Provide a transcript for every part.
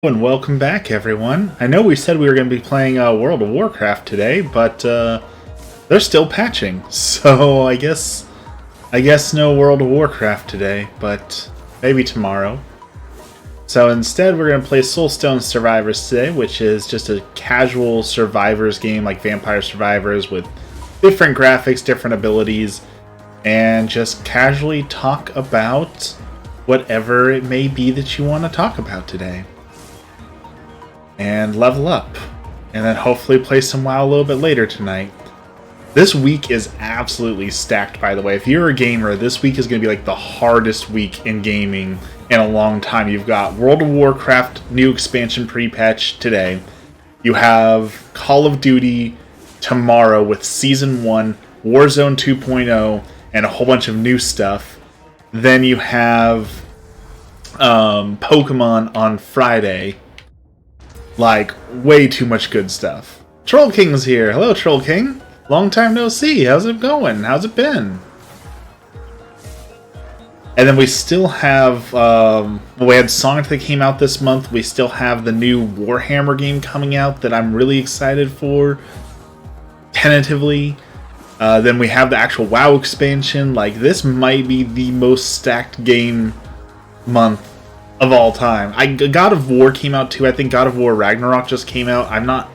And welcome back, everyone. I know we said we were going to be playing World of Warcraft today, but they're still patching, so I guess no World of Warcraft today, but maybe tomorrow. So instead, we're going to play Soulstone Survivors today, which is just a casual survivors game like Vampire Survivors with different graphics, different abilities, and just casually talk about whatever it may be that you want to talk about today. And level up, and then hopefully play some WoW a little bit later tonight. This week is absolutely stacked, by the way. If you're a gamer, this week is going to be like the hardest week in gaming in a long time. You've got World of Warcraft new expansion pre-patch today. You have Call of Duty tomorrow with Season 1, Warzone 2.0, and a whole bunch of new stuff. Then you have Pokemon on Friday. Like, way too much good stuff. Troll King's here. Hello, Troll King. Long time no see. How's it going? How's it been? And then we still have, we had Sonic that came out this month. We still have the new Warhammer game coming out that I'm really excited for. Tentatively. Then we have the actual WoW expansion. Like, this might be the most stacked game month of all time. God of War came out too. I think God of War Ragnarok just came out. I'm not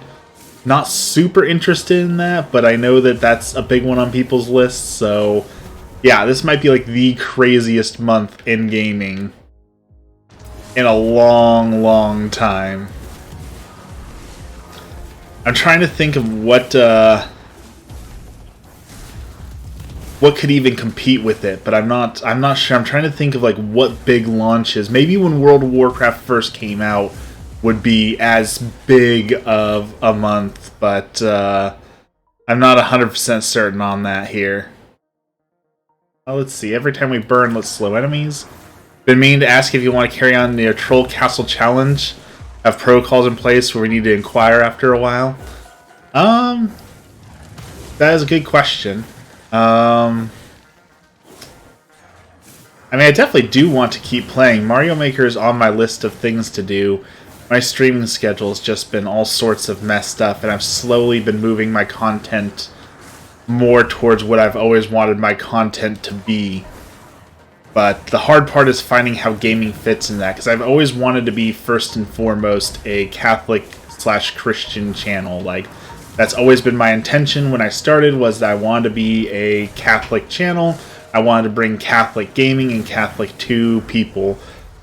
super interested in that, but I know that that's a big one on people's lists. So yeah, this might be like the craziest month in gaming in a long time. I'm trying to think of what could even compete with it, but I'm not sure. I'm trying to think of like what big launches. Maybe when World of Warcraft first came out would be as big of a month, but I'm not 100% certain on that here. Oh, let's see. Every time we burn, let's slow enemies. Been meaning to ask if you want to carry on the Troll Castle Challenge. Have protocols in place where we need to inquire after a while. That is a good question. I mean, I definitely do want to keep playing. Mario Maker is on my list of things to do. My streaming schedule has just been all sorts of messed up, and I've slowly been moving my content more towards what I've always wanted my content to be. But the hard part is finding how gaming fits in that, because I've always wanted to be first and foremost a Catholic/Christian channel. Like, that's always been my intention when I started, was that I wanted to be a Catholic channel. I wanted to bring Catholic gaming and Catholic to people.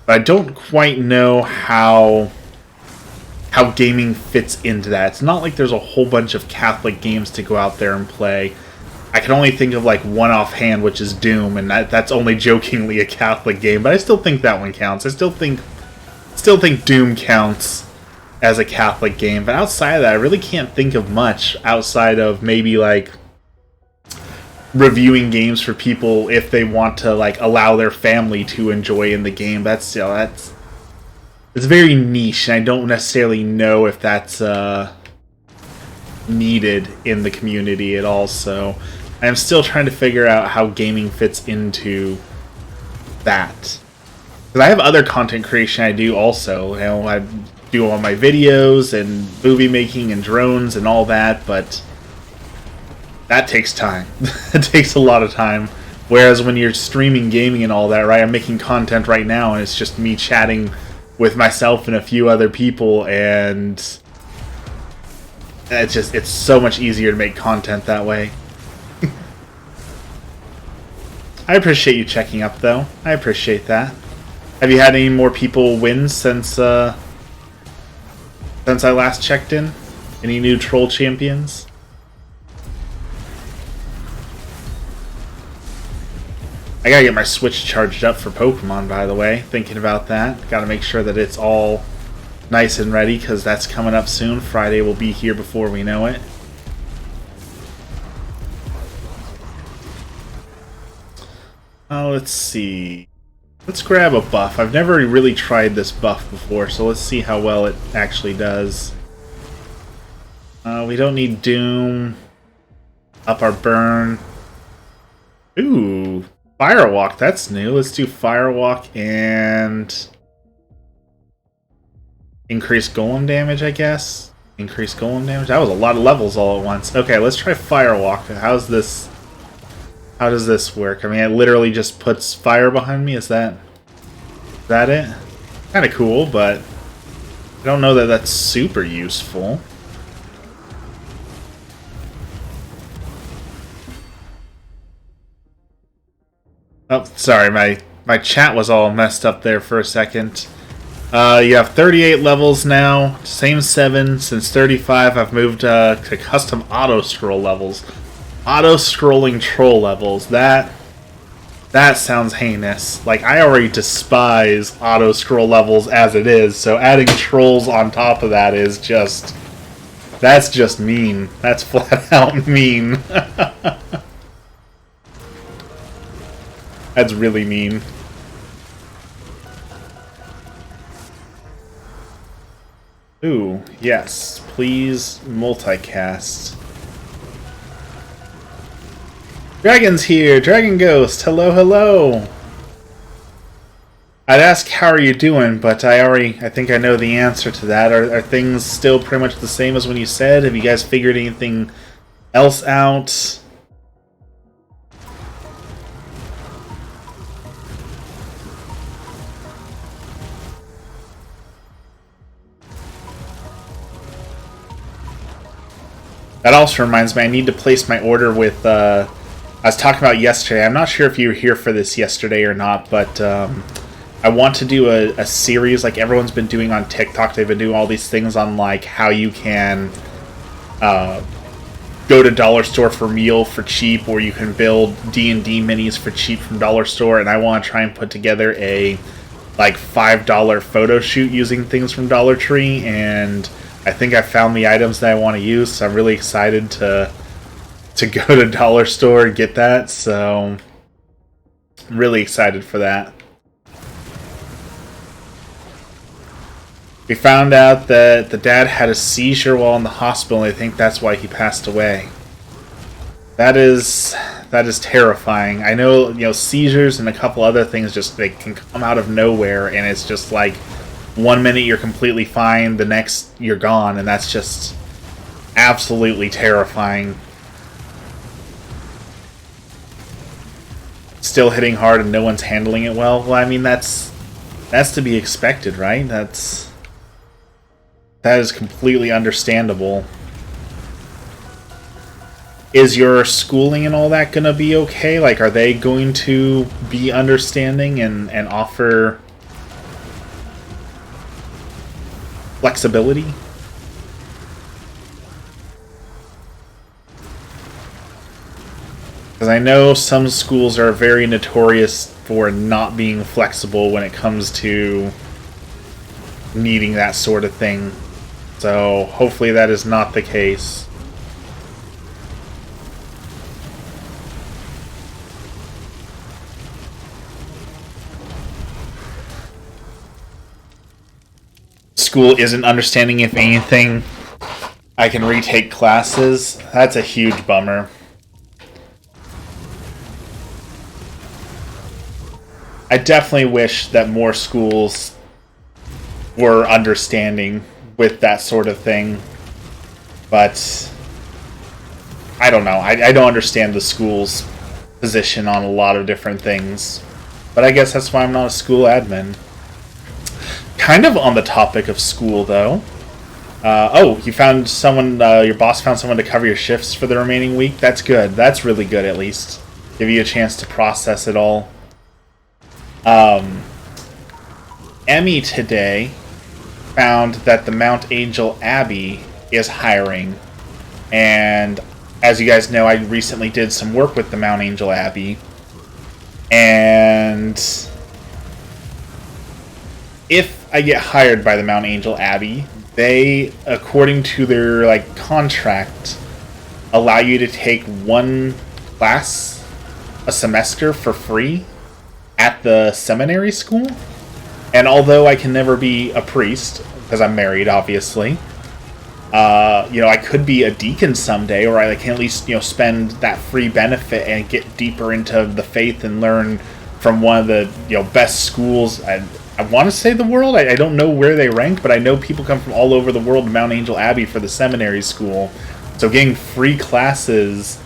But I don't quite know how gaming fits into that. It's not like there's a whole bunch of Catholic games to go out there and play. I can only think of like one offhand, which is Doom, and that's only jokingly a Catholic game, but I still think that one counts. I still think Doom counts as a Catholic game, but outside of that, I really can't think of much outside of maybe like reviewing games for people if they want to like allow their family to enjoy in the game. That's it's very niche, and I don't necessarily know if that's needed in the community at all. So I'm still trying to figure out how gaming fits into that. Because I have other content creation I do also. You know, I do all my videos and movie making and drones and all that, but that takes time. It takes a lot of time. Whereas when you're streaming gaming and all that, right? I'm making content right now, and it's just me chatting with myself and a few other people, and it's so much easier to make content that way. I appreciate you checking up, though. I appreciate that. Have you had any more people win since I last checked in? Any new troll champions? I gotta get my Switch charged up for Pokemon, by the way. Thinking about that. Gotta make sure that it's all nice and ready, because that's coming up soon. Friday will be here before we know it. Let's see. Let's grab a buff. I've never really tried this buff before, so let's see how well it actually does. We don't need Doom. Up our burn. Ooh, Firewalk, that's new. Let's do Firewalk and Increase golem damage, I guess. Increase golem damage. That was a lot of levels all at once. Okay, let's try Firewalk. How's this? How does this work? I mean, it literally just puts fire behind me. Is that it? Kind of cool, but I don't know that that's super useful. Oh, sorry, my chat was all messed up there for a second. You have 38 levels now, same 7. Since 35, I've moved to custom auto-scroll levels. Auto-scrolling troll levels, that sounds heinous. Like, I already despise auto-scroll levels as it is, so adding trolls on top of that is just... That's just mean. That's flat out mean. That's really mean. Ooh, yes. Please multicast. Dragon's here! Dragon Ghost! Hello, hello! I'd ask how are you doing, but I think I know the answer to that. Are things still pretty much the same as when you said? Have you guys figured anything else out? That also reminds me, I need to place my order with, I was talking about yesterday. I'm not sure if you were here for this yesterday or not, but I want to do a series like everyone's been doing on TikTok. They've been doing all these things on, like, how you can go to Dollar Store for meal for cheap, or you can build D&D minis for cheap from Dollar Store, and I want to try and put together a, like, $5 photo shoot using things from Dollar Tree, and I think I found the items that I want to use, so I'm really excited to go to Dollar Store and get that, so I'm really excited for that. We found out that the dad had a seizure while in the hospital, and I think that's why he passed away. That is terrifying. I know, seizures and a couple other things just, they can come out of nowhere, and it's just like, 1 minute you're completely fine, the next you're gone, and that's just absolutely terrifying. Still hitting hard and no one's handling it well. Well, I mean, that's to be expected, right? That is completely understandable. Is your schooling and all that gonna be okay? Like, are they going to be understanding and offer flexibility? Because I know some schools are very notorious for not being flexible when it comes to needing that sort of thing. So hopefully that is not the case. School isn't understanding, if anything, I can retake classes. That's a huge bummer. I definitely wish that more schools were understanding with that sort of thing. But I don't know. I don't understand the school's position on a lot of different things. But I guess that's why I'm not a school admin. Kind of on the topic of school, though. Oh, you found someone, your boss found someone to cover your shifts for the remaining week? That's good. That's really good, at least. Give you a chance to process it all. Emmy today found that the Mount Angel Abbey is hiring. And as you guys know, I recently did some work with the Mount Angel Abbey. And if I get hired by the Mount Angel Abbey, they, according to their contract, allow you to take one class a semester for free at the seminary school. And although I can never be a priest, because I'm married, obviously, I could be a deacon someday, or I can at least, spend that free benefit and get deeper into the faith and learn from one of the, best schools I want to say the world. I don't know where they rank, but I know people come from all over the world to Mount Angel Abbey for the seminary school. So getting free classes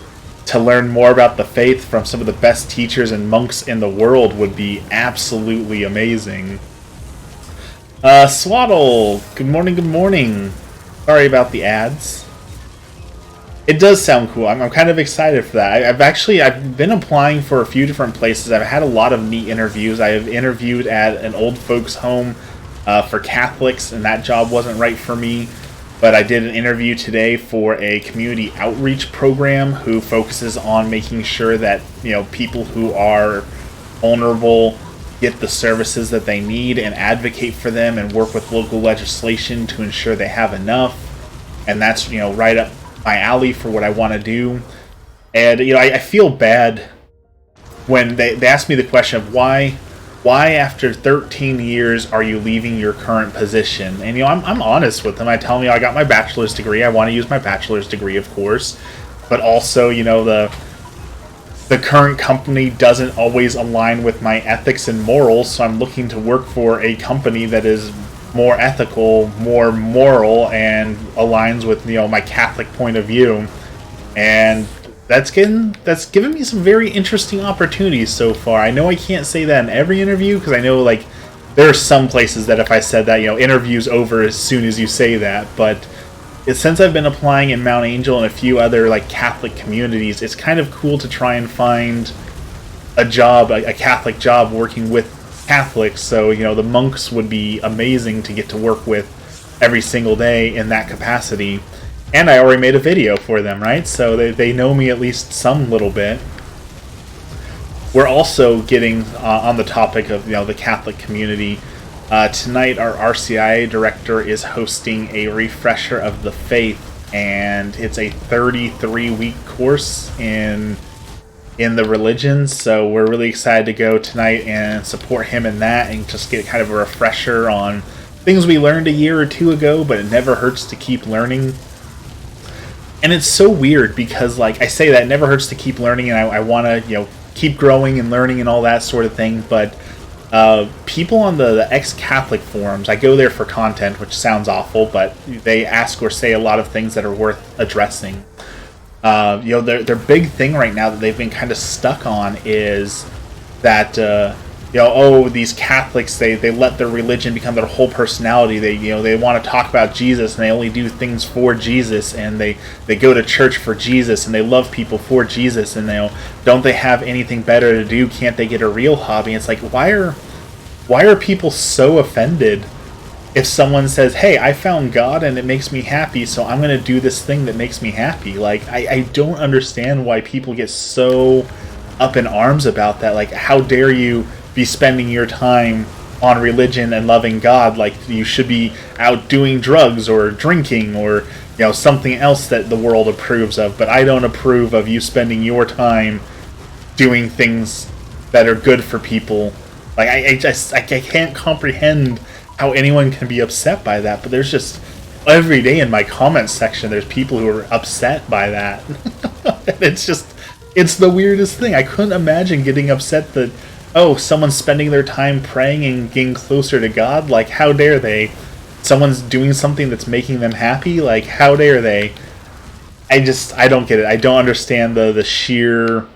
to learn more about the faith from some of the best teachers and monks in the world would be absolutely amazing. Swaddle, good morning, good morning. Sorry about the ads. It does sound cool. I'm kind of excited for that. I've been applying for a few different places. I've had a lot of neat interviews. I have interviewed at an old folks home for Catholics, and that job wasn't right for me. But I did an interview today for a community outreach program who focuses on making sure that, you know, people who are vulnerable get the services that they need and advocate for them and work with local legislation to ensure they have enough. And that's, you know, right up my alley for what I want to do. And, you know, I feel bad when they ask me the question of why after 13 years are you leaving your current position? And, you know, I'm honest with them. I tell them, you know, I got my bachelor's degree. I want to use my bachelor's degree, of course. But also, you know, the current company doesn't always align with my ethics and morals, so I'm looking to work for a company that is more ethical, more moral, and aligns with, you know, my Catholic point of view. And that's given me some very interesting opportunities so far. I know I can't say that in every interview, because I know, like, there are some places that if I said that, you know, interview's over as soon as you say that, but since I've been applying in Mount Angel and a few other, like, Catholic communities, it's kind of cool to try and find a job, a Catholic job, working with Catholics. So, you know, the monks would be amazing to get to work with every single day in that capacity. And I already made a video for them, right? So they know me at least some little bit. We're also getting on the topic of, you know, the Catholic community. Tonight, our RCIA director is hosting a refresher of the faith, and it's a 33-week course in the religions. So we're really excited to go tonight and support him in that, and just get kind of a refresher on things we learned a year or two ago. But it never hurts to keep learning. And it's so weird because, like, I say that it never hurts to keep learning, and I want to, you know, keep growing and learning and all that sort of thing. But people on the ex-Catholic forums, I go there for content, which sounds awful, but they ask or say a lot of things that are worth addressing. You know, their big thing right now that they've been kind of stuck on is that, you know, oh, these Catholics, they let their religion become their whole personality. They, you know, they want to talk about Jesus, and they only do things for Jesus, and they go to church for Jesus, and they love people for Jesus, and, you know, don't they have anything better to do? Can't they get a real hobby? And it's like, why are people so offended if someone says, hey, I found God and it makes me happy, so I'm going to do this thing that makes me happy? Like, I don't understand why people get so up in arms about that. Like, how dare you be spending your time on religion and loving God? Like, you should be out doing drugs or drinking or, you know, something else that the world approves of. But I don't approve of you spending your time doing things that are good for people. Like, I can't comprehend how anyone can be upset by that. But there's just, every day in my comments section, there's people who are upset by that. And it's the weirdest thing. I couldn't imagine getting upset that, oh, someone's spending their time praying and getting closer to God? Like, how dare they? Someone's doing something that's making them happy? Like, how dare they? I don't get it. I don't understand the sheer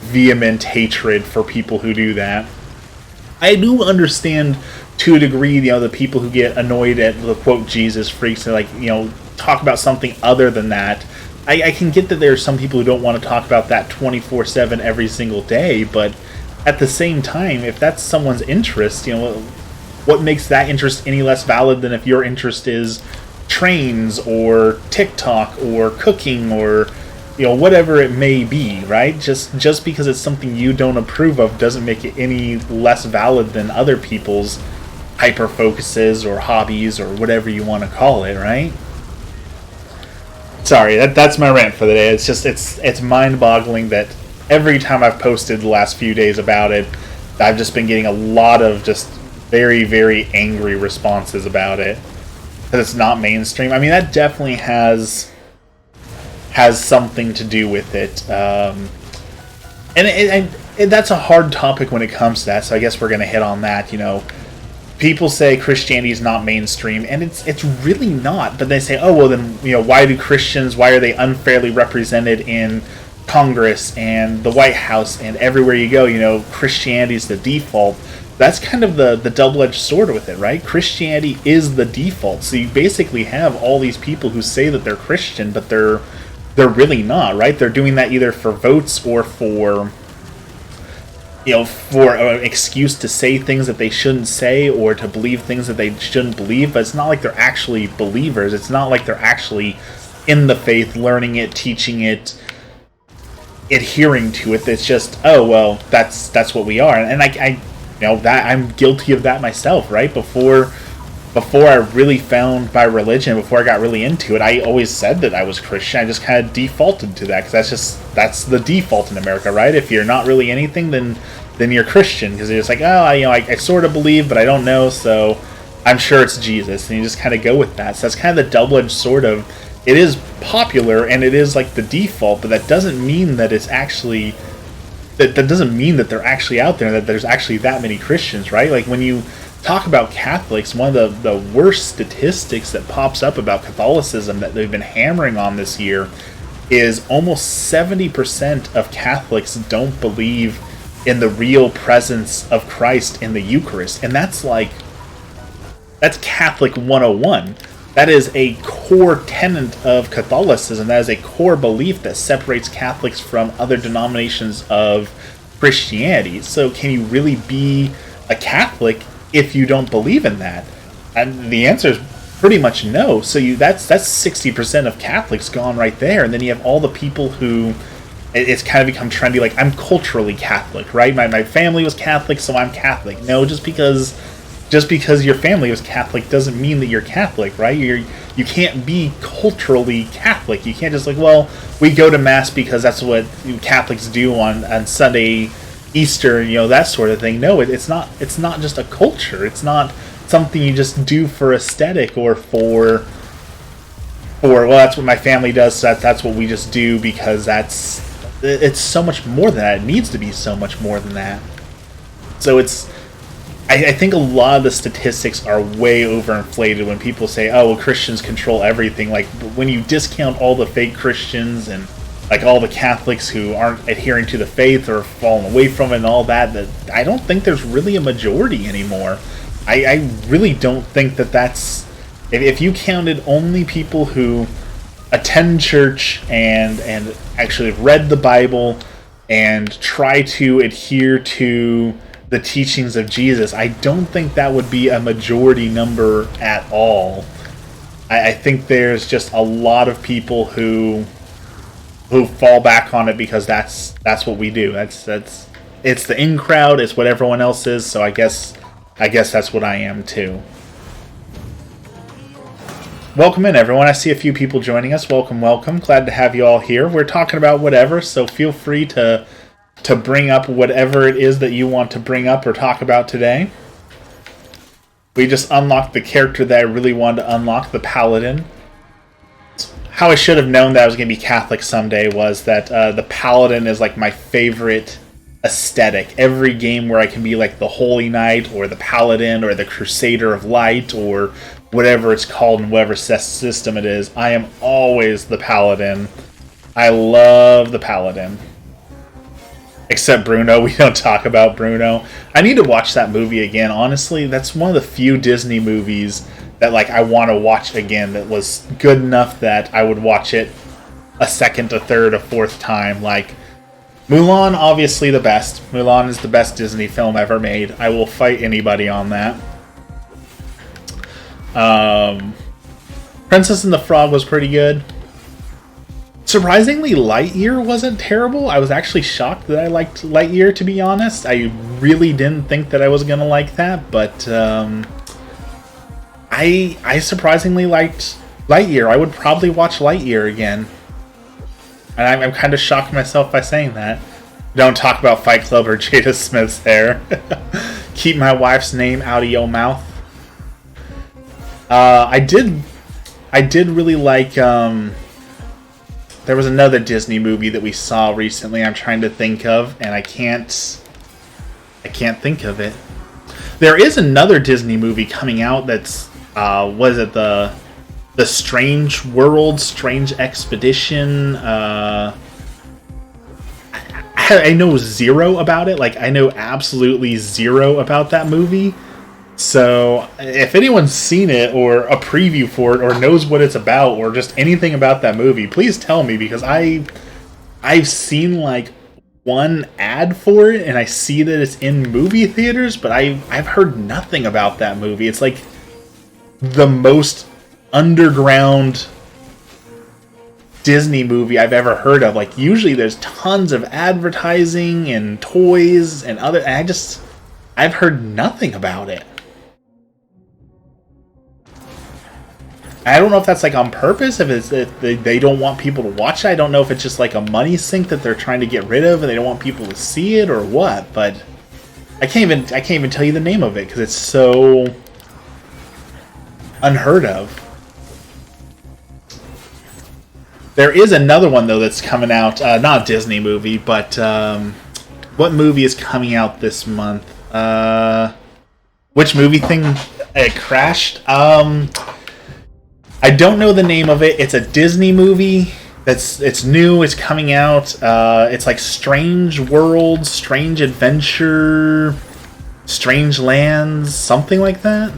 vehement hatred for people who do that. I do understand, to a degree, you know, the people who get annoyed at the quote Jesus freaks and, like, you know, talk about something other than that. I can get that there are some people who don't want to talk about that 24/7 every single day, but at the same time, if that's someone's interest, you know, what makes that interest any less valid than if your interest is trains or TikTok or cooking or, you know, whatever it may be, right? Just because it's something you don't approve of doesn't make it any less valid than other people's hyper focuses or hobbies or whatever you want to call it, right? Sorry, that's my rant for the day. It's just it's mind-boggling that every time I've posted the last few days about it, I've just been getting a lot of just very, very angry responses about it. Because it's not mainstream. I mean, that definitely has something to do with it. And that's a hard topic when it comes to that, so I guess we're going to hit on that. You know, people say Christianity is not mainstream, and it's really not. But they say, oh well, then why are they unfairly represented in Congress and the White House and everywhere you go? Christianity is the default. That's kind of the double-edged sword with it, right? Christianity is the default. So you basically have all these people who say that they're Christian, but they're really not, right? They're doing that either for votes or for an excuse to say things that they shouldn't say or to believe things that they shouldn't believe. But it's not like they're actually believers. It's not like they're actually in the faith, learning it, teaching it, adhering to it. It's just, oh well, that's what we are. And that I'm guilty of that myself, right? Before I really found my religion, before I got really into it, I always said that I was Christian. I just kind of defaulted to that because that's the default in America, right? If you're not really anything, then you're Christian, because you're just like, oh, I sort of believe, but I don't know, so I'm sure it's Jesus, and you just kind of go with that. So that's kind of the double-edged sword of, it is popular and it is like the default, but that doesn't mean that it's actually. That doesn't mean that they're actually out there, that there's actually that many Christians, right? Like when you talk about Catholics, one of the worst statistics that pops up about Catholicism that they've been hammering on this year is almost 70% of Catholics don't believe in the real presence of Christ in the Eucharist. And that's Catholic 101. That is a core tenet of Catholicism. That is a core belief that separates Catholics from other denominations of Christianity. So can you really be a Catholic if you don't believe in that? And the answer is pretty much no. So that's 60% of Catholics gone right there. And then you have all the people who it's kind of become trendy, like, I'm culturally Catholic, right? My family was Catholic, so I'm Catholic. No, just because your family was Catholic doesn't mean that you're Catholic, right? You can't be culturally Catholic. You can't just well, we go to Mass because that's what Catholics do on Sunday, Easter, that sort of thing. No, it's not just a culture. It's not something you just do for aesthetic or for well, that's what my family does, so that's what we just do because it's so much more than that. It needs to be so much more than that. So I think a lot of the statistics are way overinflated when people say, oh, well, Christians control everything. Like, when you discount all the fake Christians and, like, all the Catholics who aren't adhering to the faith or falling away from it and all that I don't think there's really a majority anymore. I really don't think that's... If you counted only people who attend church and actually read the Bible and try to adhere to the teachings of Jesus, I don't think that would be a majority number at all. I think there's just a lot of people who fall back on it because that's what we do. It's the in crowd, it's what everyone else is, so I guess that's what I am too. Welcome in, everyone. I see a few people joining us. Welcome. Glad to have you all here. We're talking about whatever, so feel free to bring up whatever it is that you want to bring up or talk about today. We just unlocked the character that I really wanted to unlock, the Paladin. How I should have known that I was going to be Catholic someday was that the Paladin is like my favorite aesthetic. Every game where I can be like the Holy Knight or the Paladin or the Crusader of Light or whatever it's called in whatever system it is, I am always the Paladin. I love the Paladin. Except Bruno. We don't talk about Bruno. I need to watch that movie again. Honestly, that's one of the few Disney movies that I want to watch again that was good enough that I would watch it a second, a third, a fourth time. Mulan, obviously the best. Mulan is the best Disney film ever made. I will fight anybody on that. Princess and the Frog was pretty good. Surprisingly, Lightyear wasn't terrible. I was actually shocked that I liked Lightyear, to be honest. I really didn't think that I was going to like that, but I surprisingly liked Lightyear. I would probably watch Lightyear again. And I'm kind of shocked myself by saying that. Don't talk about Fight Club or Jada Smith's hair. Keep my wife's name out of your mouth. I did really like... There was another Disney movie that we saw recently I'm trying to think of, and I can't think of it. There is another Disney movie coming out that's was it the Strange World, Strange Expedition? I know zero about it. Like, I know absolutely zero about that movie. So, if anyone's seen it, or a preview for it, or knows what it's about, or just anything about that movie, please tell me, because I've seen, like, one ad for it, and I see that it's in movie theaters, but I've heard nothing about that movie. It's, like, the most underground Disney movie I've ever heard of. Like, usually there's tons of advertising and toys and other... I've heard nothing about it. I don't know if that's, like, on purpose, if they don't want people to watch it. I don't know if it's just, like, a money sink that they're trying to get rid of and they don't want people to see it or what, but I can't even tell you the name of it because it's so unheard of. There is another one, though, that's coming out, not a Disney movie, but what movie is coming out this month? Which movie thing it crashed? I don't know the name of it. It's a Disney movie. It's new. It's coming out. It's like Strange World, Strange Adventure, Strange Lands, something like that.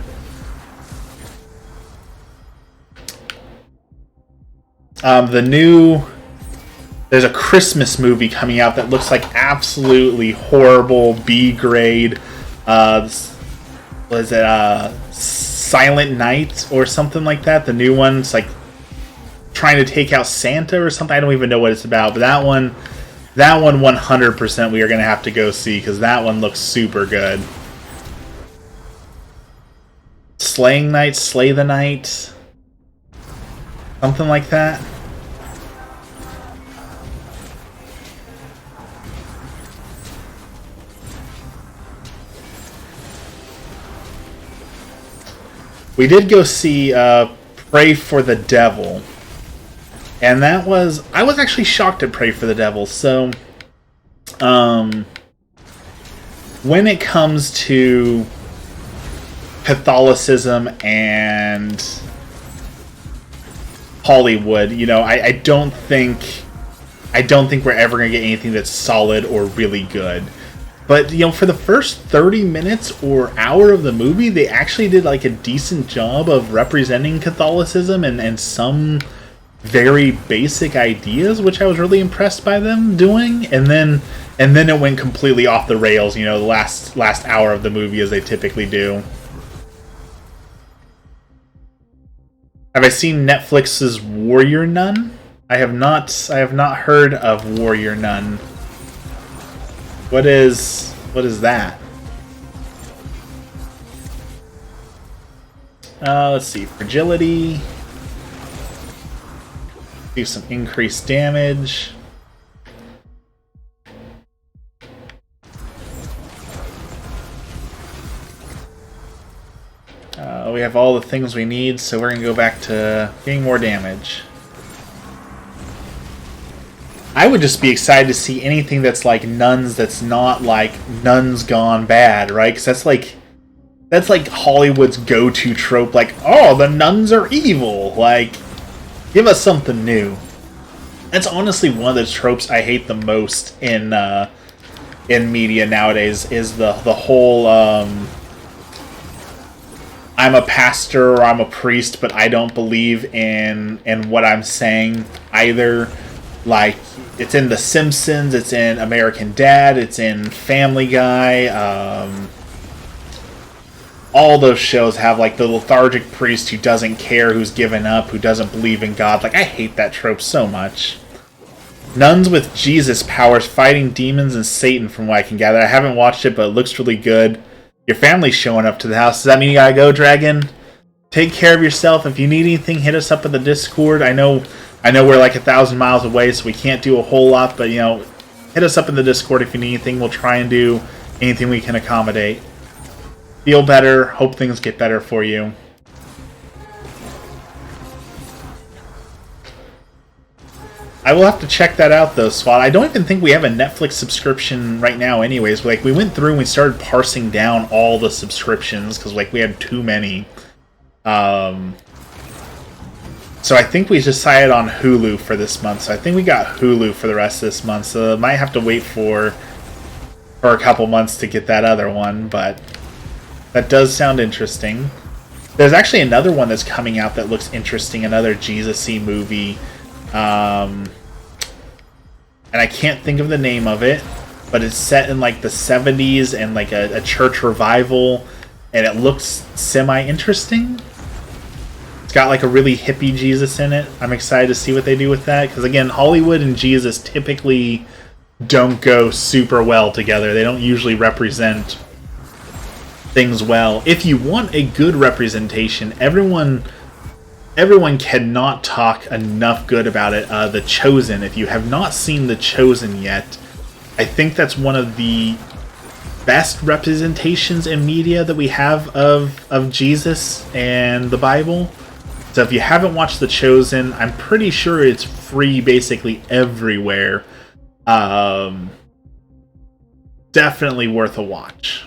There's a Christmas movie coming out that looks like absolutely horrible B grade. Was it Silent Night or something like that? The new one, it's like trying to take out Santa or something. I don't even know what it's about, but that one 100% we are going to have to go see because that one looks super good. Slaying Night, Slay the Night, something like that. We did go see Pray for the Devil. And I was actually shocked at Pray for the Devil. So, when it comes to Catholicism and Hollywood, you know, I don't think we're ever going to get anything that's solid or really good. But, you know, for the first 30 minutes or hour of the movie, they actually did, like, a decent job of representing Catholicism and some very basic ideas, which I was really impressed by them doing. And then it went completely off the rails, you know, the last hour of the movie, as they typically do. Have I seen Netflix's Warrior Nun? I have not heard of Warrior Nun. What is that? Let's see. Fragility. Do some increased damage. We have all the things we need, so we're going to go back to getting more damage. I would just be excited to see anything that's like Nuns that's not like Nuns Gone Bad, right? Because that's like Hollywood's go-to trope, like, oh, the nuns are evil. Like, give us something new. That's honestly one of the tropes I hate the most in media nowadays, is the whole I'm a pastor or I'm a priest, but I don't believe in what I'm saying either. Like, it's in The Simpsons, it's in American Dad, it's in Family Guy. All those shows have, like, the lethargic priest who doesn't care, who's given up, who doesn't believe in God. Like, I hate that trope so much. Nuns with Jesus powers fighting demons and Satan, from what I can gather. I haven't watched it, but it looks really good. Your family's showing up to the house. Does that mean you gotta go, Dragon? Take care of yourself. If you need anything, hit us up in the Discord. I know we're like 1,000 miles away, so we can't do a whole lot, but, you know, hit us up in the Discord if you need anything. We'll try and do anything we can accommodate. Feel better. Hope things get better for you. I will have to check that out, though, Swat. I don't even think we have a Netflix subscription right now anyways. Like, we went through and we started parsing down all the subscriptions, because, like, we had too many. So I think we decided on Hulu for this month. So I think we got Hulu for the rest of this month. So I might have to wait for a couple months to get that other one, but that does sound interesting. There's actually another one that's coming out that looks interesting, another Jesus-y movie. And I can't think of the name of it, but it's set in like the 70s and like a church revival, and it looks semi-interesting. It's got like a really hippie Jesus in it. I'm excited to see what they do with that, because again, Hollywood and Jesus typically don't go super well together. They don't usually represent things well. If you want a good representation, everyone cannot talk enough good about it. The Chosen. If you have not seen The Chosen yet, I think that's one of the best representations in media that we have of Jesus and the Bible. So if you haven't watched The Chosen, I'm pretty sure it's free basically everywhere. Definitely worth a watch.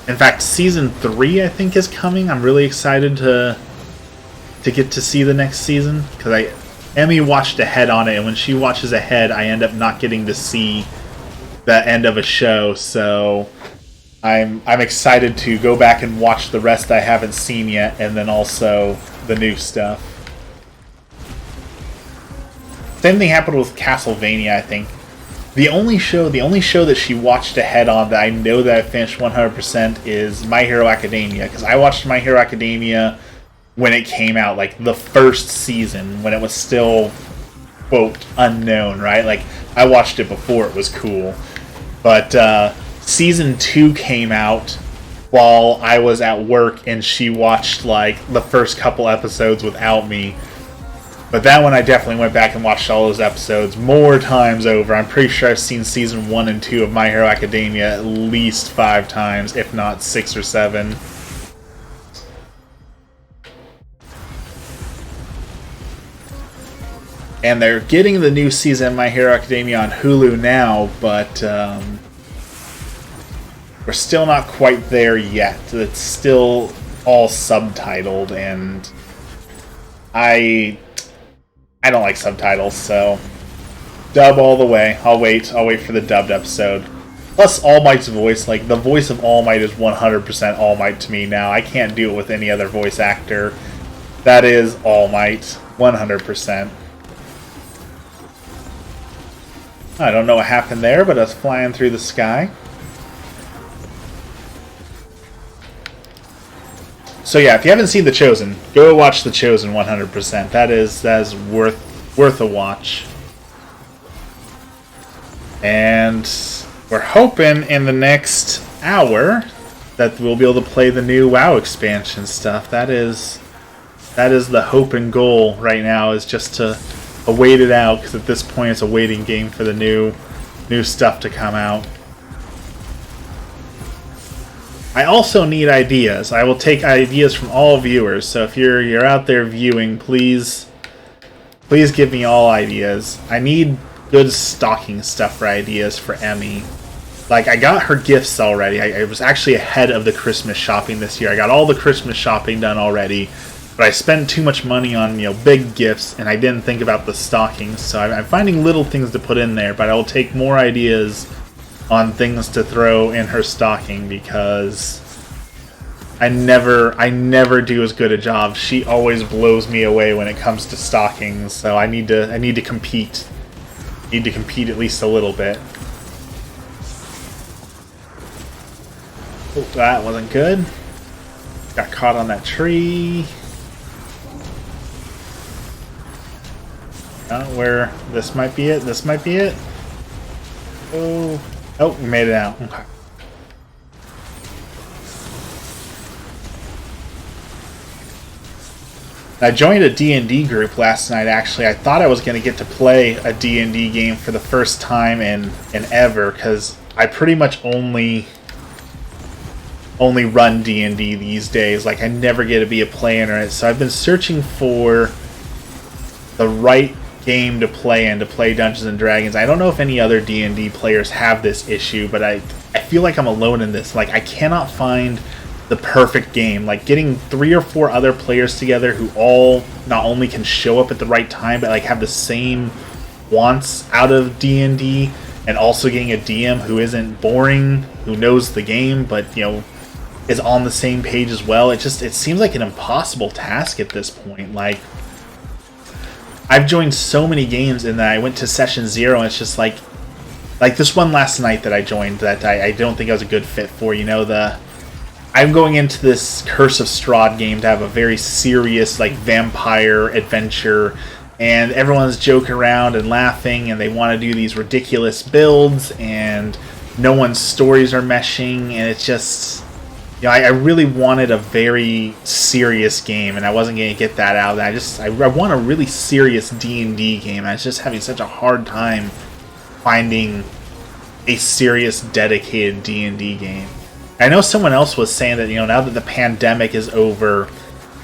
In fact, season 3 I think is coming. I'm really excited to get to see the next season, because Emmy watched ahead on it, and when she watches ahead, I end up not getting to see the end of a show. So I'm excited to go back and watch the rest I haven't seen yet, and then also the new stuff. Same thing happened with Castlevania, I think. The only show that she watched ahead on that I know that I finished 100% is My Hero Academia, because I watched My Hero Academia when it came out, like the first season, when it was still, quote, unknown, right? Like, I watched it before it was cool. But season 2 came out while I was at work, and she watched like the first couple episodes without me. But that one I definitely went back and watched all those episodes more times over. I'm pretty sure I've seen season 1 and 2 of My Hero Academia at least 5 times, if not 6 or 7. And they're getting the new season of My Hero Academia on Hulu now, but we're still not quite there yet. It's still all subtitled, and I don't like subtitles, so dub all the way. I'll wait for the dubbed episode. Plus, All Might's voice, like, the voice of All Might is 100% All Might to me now. I can't do it with any other voice actor. That is All Might, 100%. I don't know what happened there, but us flying through the sky. So yeah, if you haven't seen The Chosen, go watch The Chosen 100%. That is worth a watch. And we're hoping in the next hour that we'll be able to play the new WoW expansion stuff. That is the hope and goal right now, is just to wait it out, because at this point it's a waiting game for the new stuff to come out. I also need ideas. I will take ideas from all viewers. So if you're out there viewing, please give me all ideas. I need good stocking stuffer ideas for Emmy. Like, I got her gifts already. I was actually ahead of the Christmas shopping this year. I got all the Christmas shopping done already, but I spent too much money on, big gifts, and I didn't think about the stockings. So I'm finding little things to put in there, but I will take more ideas on things to throw in her stocking, because I never do as good a job. She always blows me away when it comes to stockings, so I need to compete. Need to compete at least a little bit. Oh, that wasn't good. Got caught on that tree. Where this might be it. This might be it. Oh, we made it out. Okay. I joined a D&D group last night, actually. I thought I was going to get to play a D&D game for the first time in ever, because I pretty much only run D&D these days. Like, I never get to be a player in it. So I've been searching for the right game to play in, to play Dungeons and Dragons. I don't know if any other D&D players have this issue, but I feel like I'm alone in this. Like, I cannot find the perfect game. Like, getting 3 or 4 other players together who all not only can show up at the right time, but like have the same wants out of D&D, and also getting a DM who isn't boring, who knows the game, but is on the same page as well. It seems like an impossible task at this point. Like, I've joined so many games, and then I went to session 0, and it's just like this one last night that I joined that I don't think I was a good fit for. I'm going into this Curse of Strahd game to have a very serious, like, vampire adventure, and everyone's joking around and laughing, and they want to do these ridiculous builds, and no one's stories are meshing, and it's just... I really wanted a very serious game, and I wasn't going to get that out of that. I want a really serious D&D game. I was just having such a hard time finding a serious, dedicated D&D game. I know someone else was saying that, now that the pandemic is over,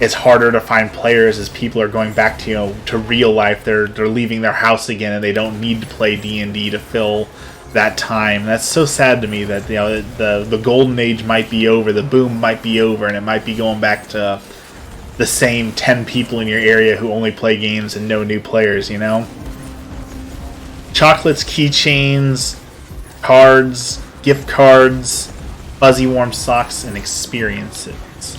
it's harder to find players as people are going back to, to real life. They're leaving their house again, and they don't need to play D&D to fill that time. That's so sad to me that the golden age might be over, the boom might be over, and it might be going back to the same 10 people in your area who only play games and no new players. Chocolates, keychains, cards, gift cards, fuzzy warm socks, and experiences.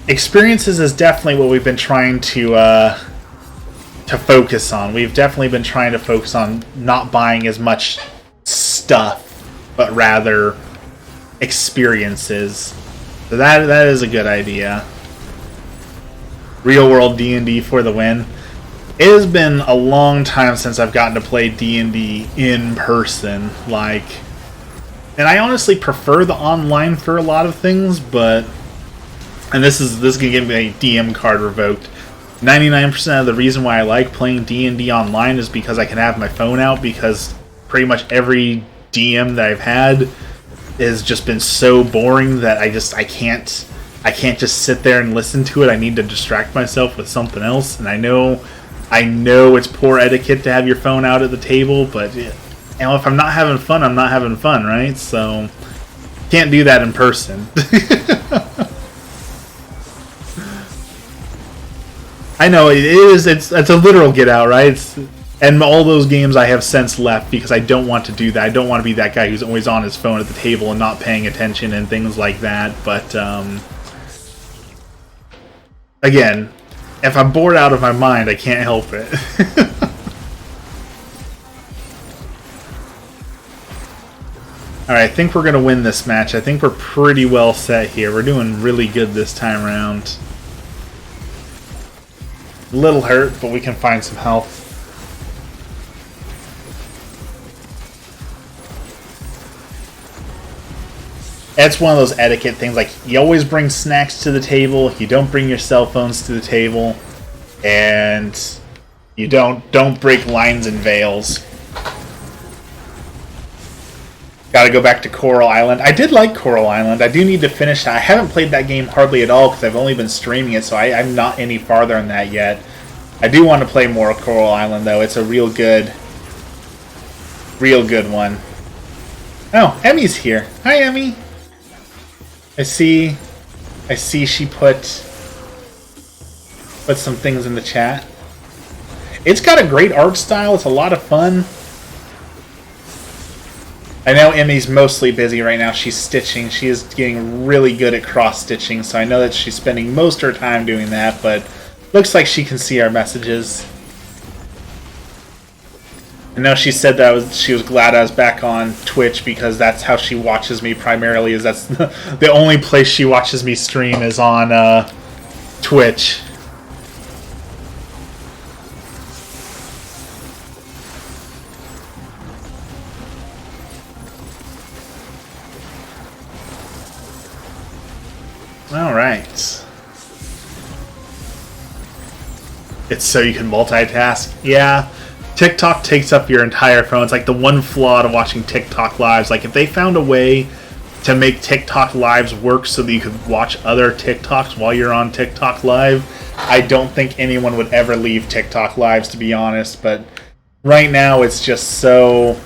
Experiences is definitely what we've been trying to focus on. We've definitely been trying to focus on not buying as much stuff, but rather experiences. So that is a good idea. Real world D&D for the win. It has been a long time since I've gotten to play D&D in person. And I honestly prefer the online for a lot of things, but... And this is going to get me a DM card revoked. 99% of the reason why I like playing D&D online is because I can have my phone out, because pretty much every DM that I've had has just been so boring that I can't just sit there and listen to it. I need to distract myself with something else. And I know it's poor etiquette to have your phone out at the table, but if I'm not having fun, I'm not having fun, right? So can't do that in person. I know it's a literal get out, right? And all those games I have since left because I don't want to do that. I don't want to be that guy who's always on his phone at the table and not paying attention and things like that. But again, if I'm bored out of my mind, I can't help it. Alright, I think we're going to win this match. I think we're pretty well set here. We're doing really good this time around. A little hurt, but we can find some health. It's one of those etiquette things, like, you always bring snacks to the table, you don't bring your cell phones to the table, and you don't break lines and veils. Gotta go back to Coral Island. I did like Coral Island. I do need to finish that. I haven't played that game hardly at all because I've only been streaming it, so I'm not any farther in that yet. I do want to play more of Coral Island, though. It's a real good one. Oh, Emmy's here. Hi, Emmy. I see she put some things in the chat. It's got a great art style. It's a lot of fun. I know Emmy's mostly busy right now. She's stitching. She is getting really good at cross-stitching, so I know that she's spending most of her time doing that, but looks like she can see our messages. I know she said that she was glad I was back on Twitch because that's how she watches me primarily. That's the only place she watches me stream is on Twitch. Alright. It's so you can multitask. Yeah. TikTok takes up your entire phone. It's like the one flaw to watching TikTok lives. Like, if they found a way to make TikTok lives work so that you could watch other TikToks while you're on TikTok live. I don't think anyone would ever leave TikTok lives, to be honest, but right now it's just so...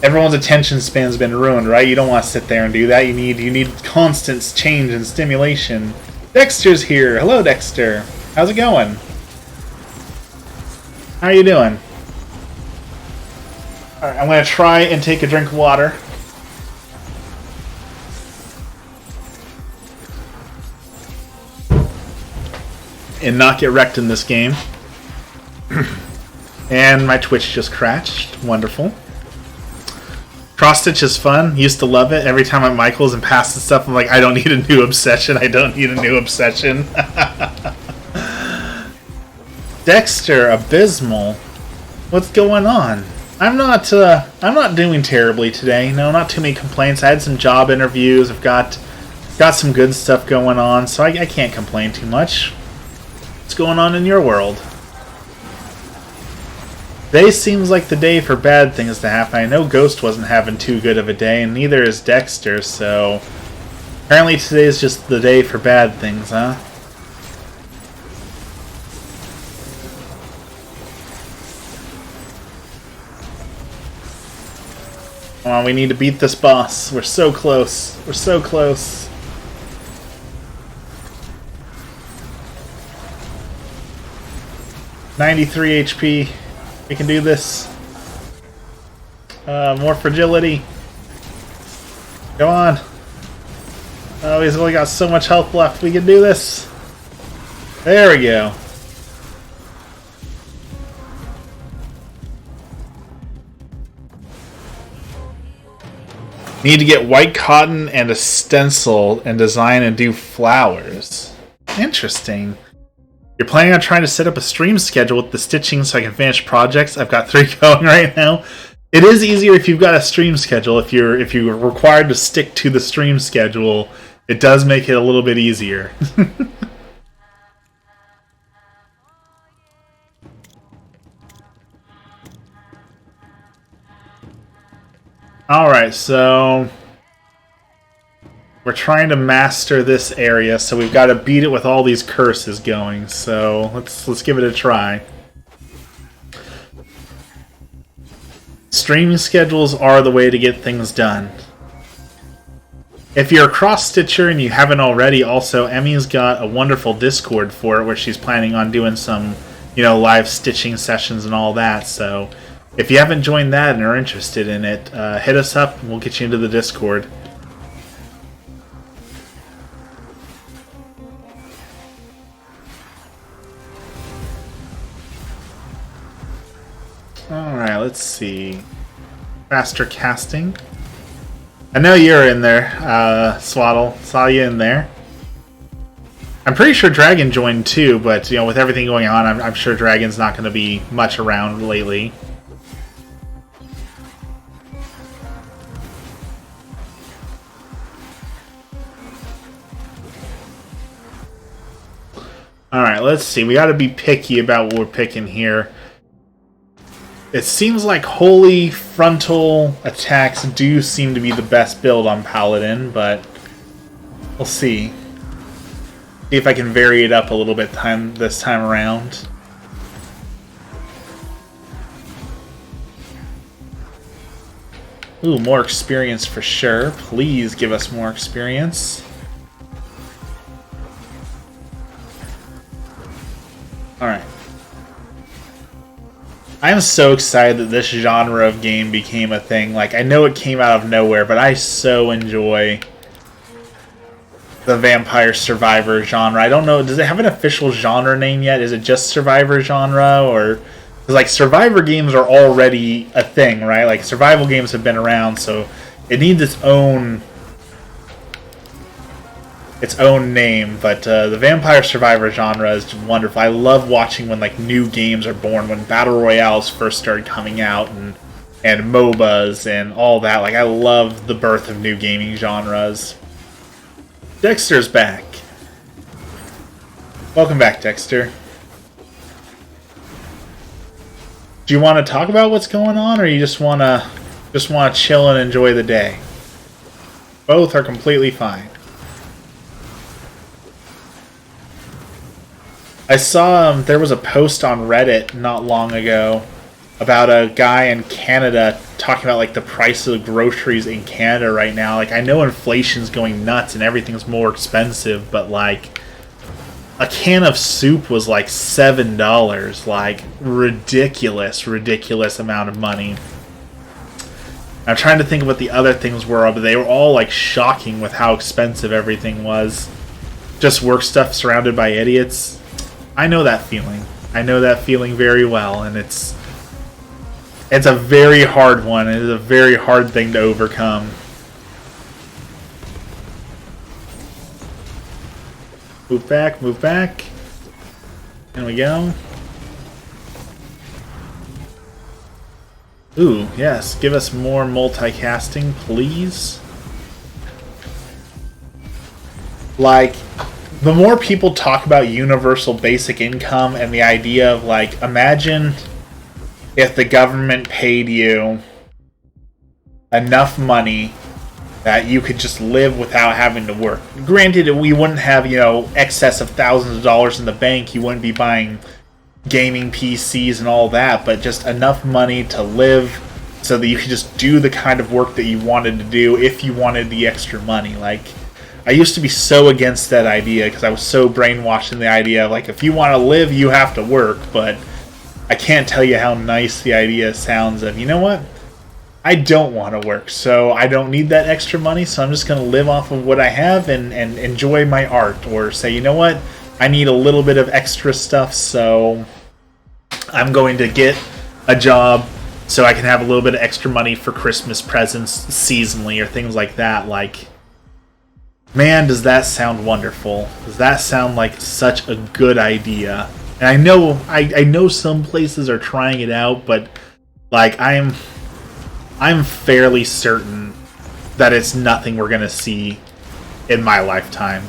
Everyone's attention span's been ruined, right? You don't want to sit there and do that. You need constant change and stimulation. Dexter's here. Hello, Dexter. How's it going? How are you doing? Alright, I'm going to try and take a drink of water. And not get wrecked in this game. And my Twitch just crashed. Wonderful. Cross stitch is fun. Used to love it. Every time I'm at Michael's and pass the stuff, I'm like, I don't need a new obsession. I don't need a new obsession. Dexter, abysmal. What's going on? I'm not doing terribly today. No, not too many complaints. I had some job interviews. I've got some good stuff going on, so I can't complain too much. What's going on in your world? Today seems like the day for bad things to happen. I know Ghost wasn't having too good of a day, and neither is Dexter, so... Apparently today is just the day for bad things, huh? Come on, we need to beat this boss. We're so close. We're so close. $93 HP. We can do this. More fragility. Go on. Oh, he's only got so much health left. We can do this. There we go. Need to get white cotton and a stencil and design and do flowers. Interesting. You're planning on trying to set up a stream schedule with the stitching so I can finish projects. I've got 3 going right now. It is easier if you've got a stream schedule. If you're required to stick to the stream schedule, it does make it a little bit easier. Alright, so we're trying to master this area, so we've got to beat it with all these curses going. So let's give it a try. Streaming schedules are the way to get things done. If you're a cross-stitcher and you haven't already, also Emmy's got a wonderful Discord for it where she's planning on doing some, live stitching sessions and all that. So if you haven't joined that and are interested in it, hit us up and we'll get you into the Discord. Alright, let's see. Faster casting. I know you're in there, Swaddle. Saw you in there. I'm pretty sure Dragon joined too, but with everything going on, I'm sure Dragon's not going to be much around lately. Alright, let's see. We got to be picky about what we're picking here. It seems like holy frontal attacks do seem to be the best build on Paladin, but we'll see. See if I can vary it up a little bit this time around. Ooh, more experience for sure. Please give us more experience. Alright. I am so excited that this genre of game became a thing. Like, I know it came out of nowhere, but I so enjoy the Vampire Survivor genre. I don't know, does it have an official genre name yet? Is it just Survivor genre? Or, like, Survivor games are already a thing, right? Like, survival games have been around, so it needs its own name, but the Vampire Survivor genre is wonderful. I love watching when new games are born, when Battle Royales first started coming out, and MOBAs and all that. Like, I love the birth of new gaming genres. Dexter's back. Welcome back, Dexter. Do you want to talk about what's going on, or you just want to chill and enjoy the day? Both are completely fine. I saw there was a post on Reddit not long ago about a guy in Canada talking about like the price of groceries in Canada right now. Like, I know inflation's going nuts and everything's more expensive, but like a can of soup was like $7. Like, ridiculous amount of money. I'm trying to think of what the other things were, but they were all like shocking with how expensive everything was. Just work stuff surrounded by idiots. I know that feeling. I know that feeling very well, and it's a very hard one. It is a very hard thing to overcome. Move back, move back. There we go. Ooh, yes. Give us more multicasting, please. Like, the more people talk about universal basic income and the idea of, like, imagine if the government paid you enough money that you could just live without having to work. Granted, we wouldn't have, excess of thousands of dollars in the bank. You wouldn't be buying gaming PCs and all that, but just enough money to live so that you could just do the kind of work that you wanted to do if you wanted the extra money. Like, I used to be so against that idea because I was so brainwashed in the idea of, like, if you want to live, you have to work. But I can't tell you how nice the idea sounds of, you know what? I don't want to work, so I don't need that extra money, so I'm just going to live off of what I have and enjoy my art. Or say, you know what? I need a little bit of extra stuff, so I'm going to get a job so I can have a little bit of extra money for Christmas presents seasonally or things like that. Like, man, does that sound wonderful. Does that sound like such a good idea? And I know some places are trying it out, but like I'm fairly certain that it's nothing we're going to see in my lifetime.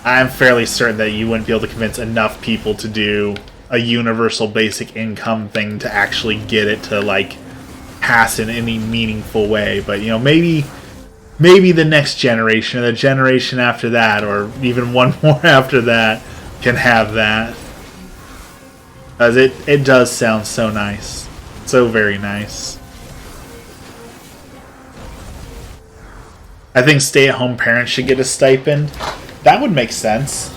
I'm fairly certain that you wouldn't be able to convince enough people to do a universal basic income thing to actually get it to, like, pass in any meaningful way. But, maybe the next generation, or the generation after that, or even one more after that, can have that. Because it does sound so nice. So very nice. I think stay-at-home parents should get a stipend. That would make sense.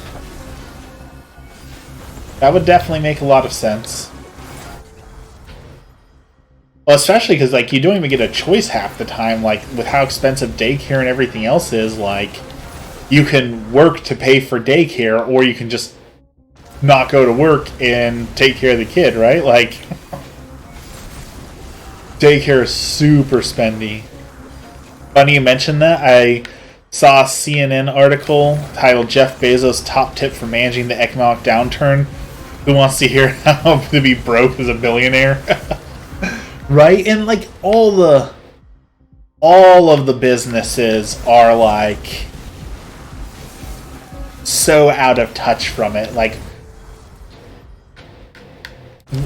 That would definitely make a lot of sense. Well, especially because, like, you don't even get a choice half the time. Like, with how expensive daycare and everything else is, like, you can work to pay for daycare, or you can just not go to work and take care of the kid, right? Like, daycare is super spendy. Funny you mentioned that. I saw a CNN article titled Jeff Bezos' top tip for managing the economic downturn. Who wants to hear how to be broke as a billionaire? Right? And like all of the businesses are like so out of touch from it. Like,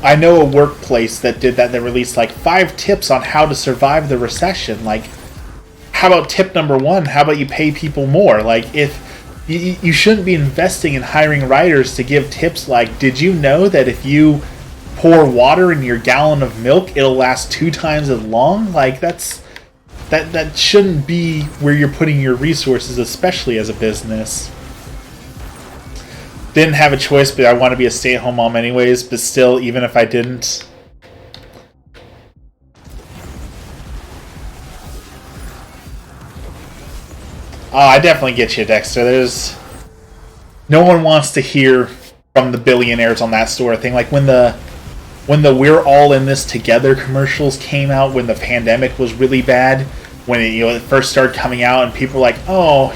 I know a workplace that did that. They released like 5 tips on how to survive the recession. Like, how about tip number 1? How about you pay people more? Like, if you shouldn't be investing in hiring writers to give tips like, did you know that if you pour water in your gallon of milk, it'll last 2 times as long? Like, that shouldn't be where you're putting your resources, especially as a business. Didn't have a choice, but I want to be a stay-at-home mom anyways. But still, even if I didn't, oh, I definitely get you, Dexter. No one wants to hear from the billionaires on that sort of thing. Like when the "We're all in this together" commercials came out, when the pandemic was really bad, when it first started coming out, and people were like, "Oh,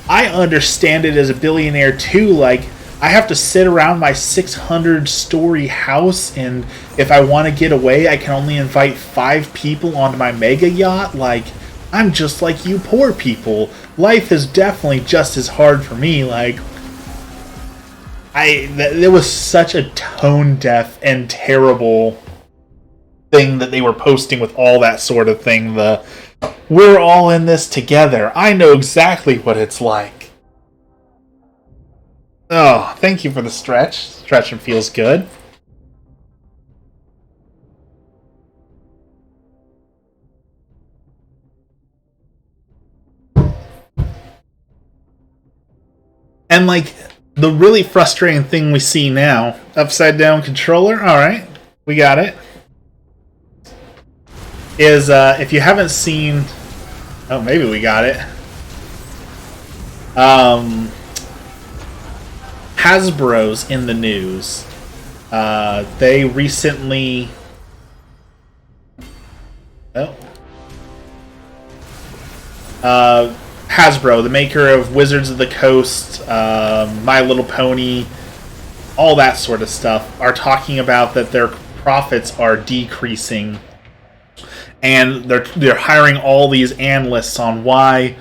I understand it as a billionaire too. Like, I have to sit around my 600-story house, and if I want to get away, I can only invite 5 people onto my mega yacht. Like, I'm just like you poor people. Life is definitely just as hard for me." Like, there was such a tone-deaf and terrible thing that they were posting with all that sort of thing. We're all in this together. I know exactly what it's like. Oh, thank you for the stretch. Stretching feels good. And, like, the really frustrating thing we see now, upside down controller, alright, we got it, is if you haven't seen, oh, maybe we got it, Hasbro's in the news. They recently, Hasbro, the maker of Wizards of the Coast, My Little Pony, all that sort of stuff, are talking about that their profits are decreasing, and they're hiring all these analysts on why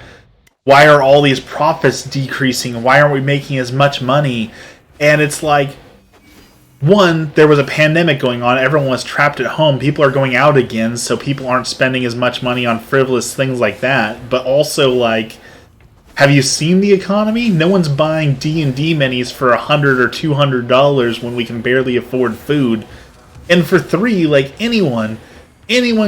are all these profits decreasing? Why aren't we making as much money? And it's like, one, there was a pandemic going on. Everyone was trapped at home. People are going out again, so people aren't spending as much money on frivolous things like that. But also, like, have you seen the economy? No one's buying D&D minis for $100 or $200 when we can barely afford food. And for $3, like, anyone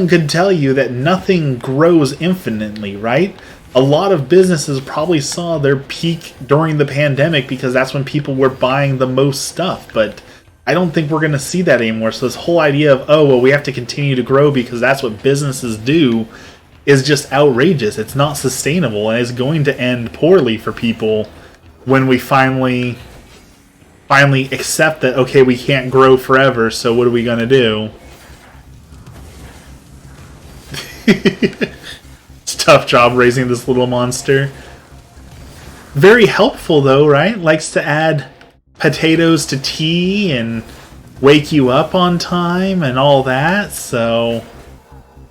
could tell you that nothing grows infinitely, right? A lot of businesses probably saw their peak during the pandemic because that's when people were buying the most stuff. But I don't think we're going to see that anymore. So this whole idea of, oh, well, we have to continue to grow because that's what businesses do, is just outrageous. It's not sustainable, and it's going to end poorly for people when we finally accept that, okay, we can't grow forever, so what are we going to do? It's a tough job raising this little monster. Very helpful, though, right? Likes to add potatoes to tea and wake you up on time and all that, so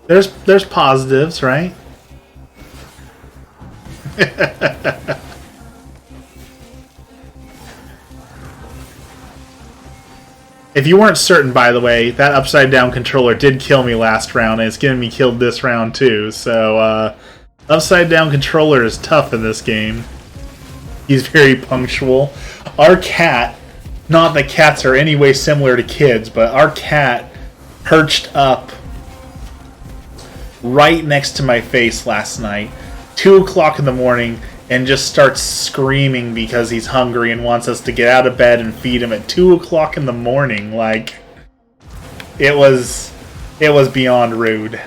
there's positives, right? If you weren't certain, by the way, that upside down controller did kill me last round, and it's getting me killed this round too, so upside down controller is tough in this game. He's very punctual. Our cat, not that cats are any way similar to kids, but our cat perched up right next to my face last night, 2 o'clock in the morning, and just starts screaming because he's hungry and wants us to get out of bed and feed him at 2 o'clock in the morning. Like, it was beyond rude.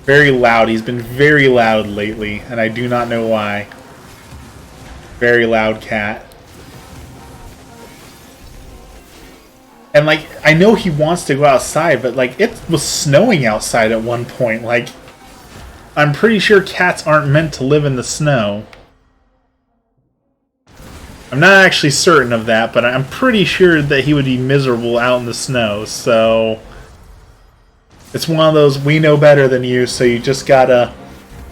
Very loud. He's been very loud lately, and I do not know why. Very loud cat. And, like, I know he wants to go outside, but, like, it was snowing outside at one point. Like, I'm pretty sure cats aren't meant to live in the snow. I'm not actually certain of that, but I'm pretty sure that he would be miserable out in the snow, so it's one of those, we know better than you, so you just gotta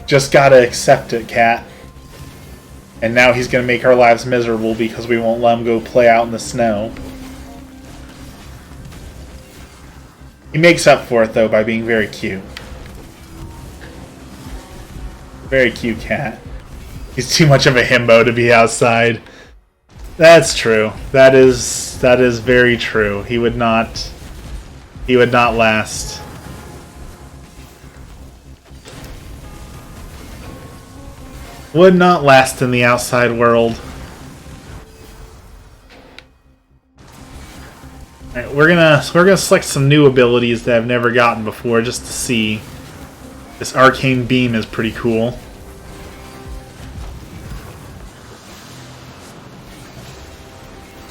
accept it, cat. And now he's gonna make our lives miserable because we won't let him go play out in the snow. He makes up for it, though, by being very cute. Very cute cat. He's too much of a himbo to be outside. That's true. That is very true. He would not last. Would not last in the outside world. Alright, we're gonna select some new abilities that I've never gotten before just to see. This arcane beam is pretty cool.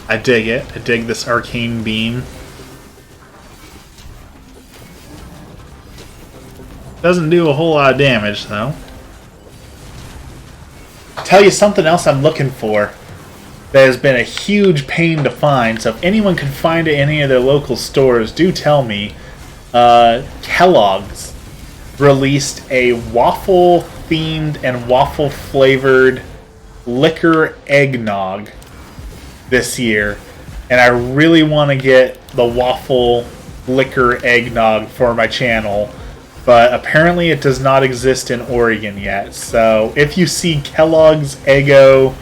I dig it. I dig this arcane beam. Doesn't do a whole lot of damage, though. Tell you something else I'm looking for that has been a huge pain to find, so if anyone can find it in any of their local stores, do tell me. Kellogg's released a waffle-themed and waffle-flavored liquor eggnog this year, and I really want to get the waffle liquor eggnog for my channel. but apparently it does not exist in Oregon yet. So if you see Kellogg's Eggo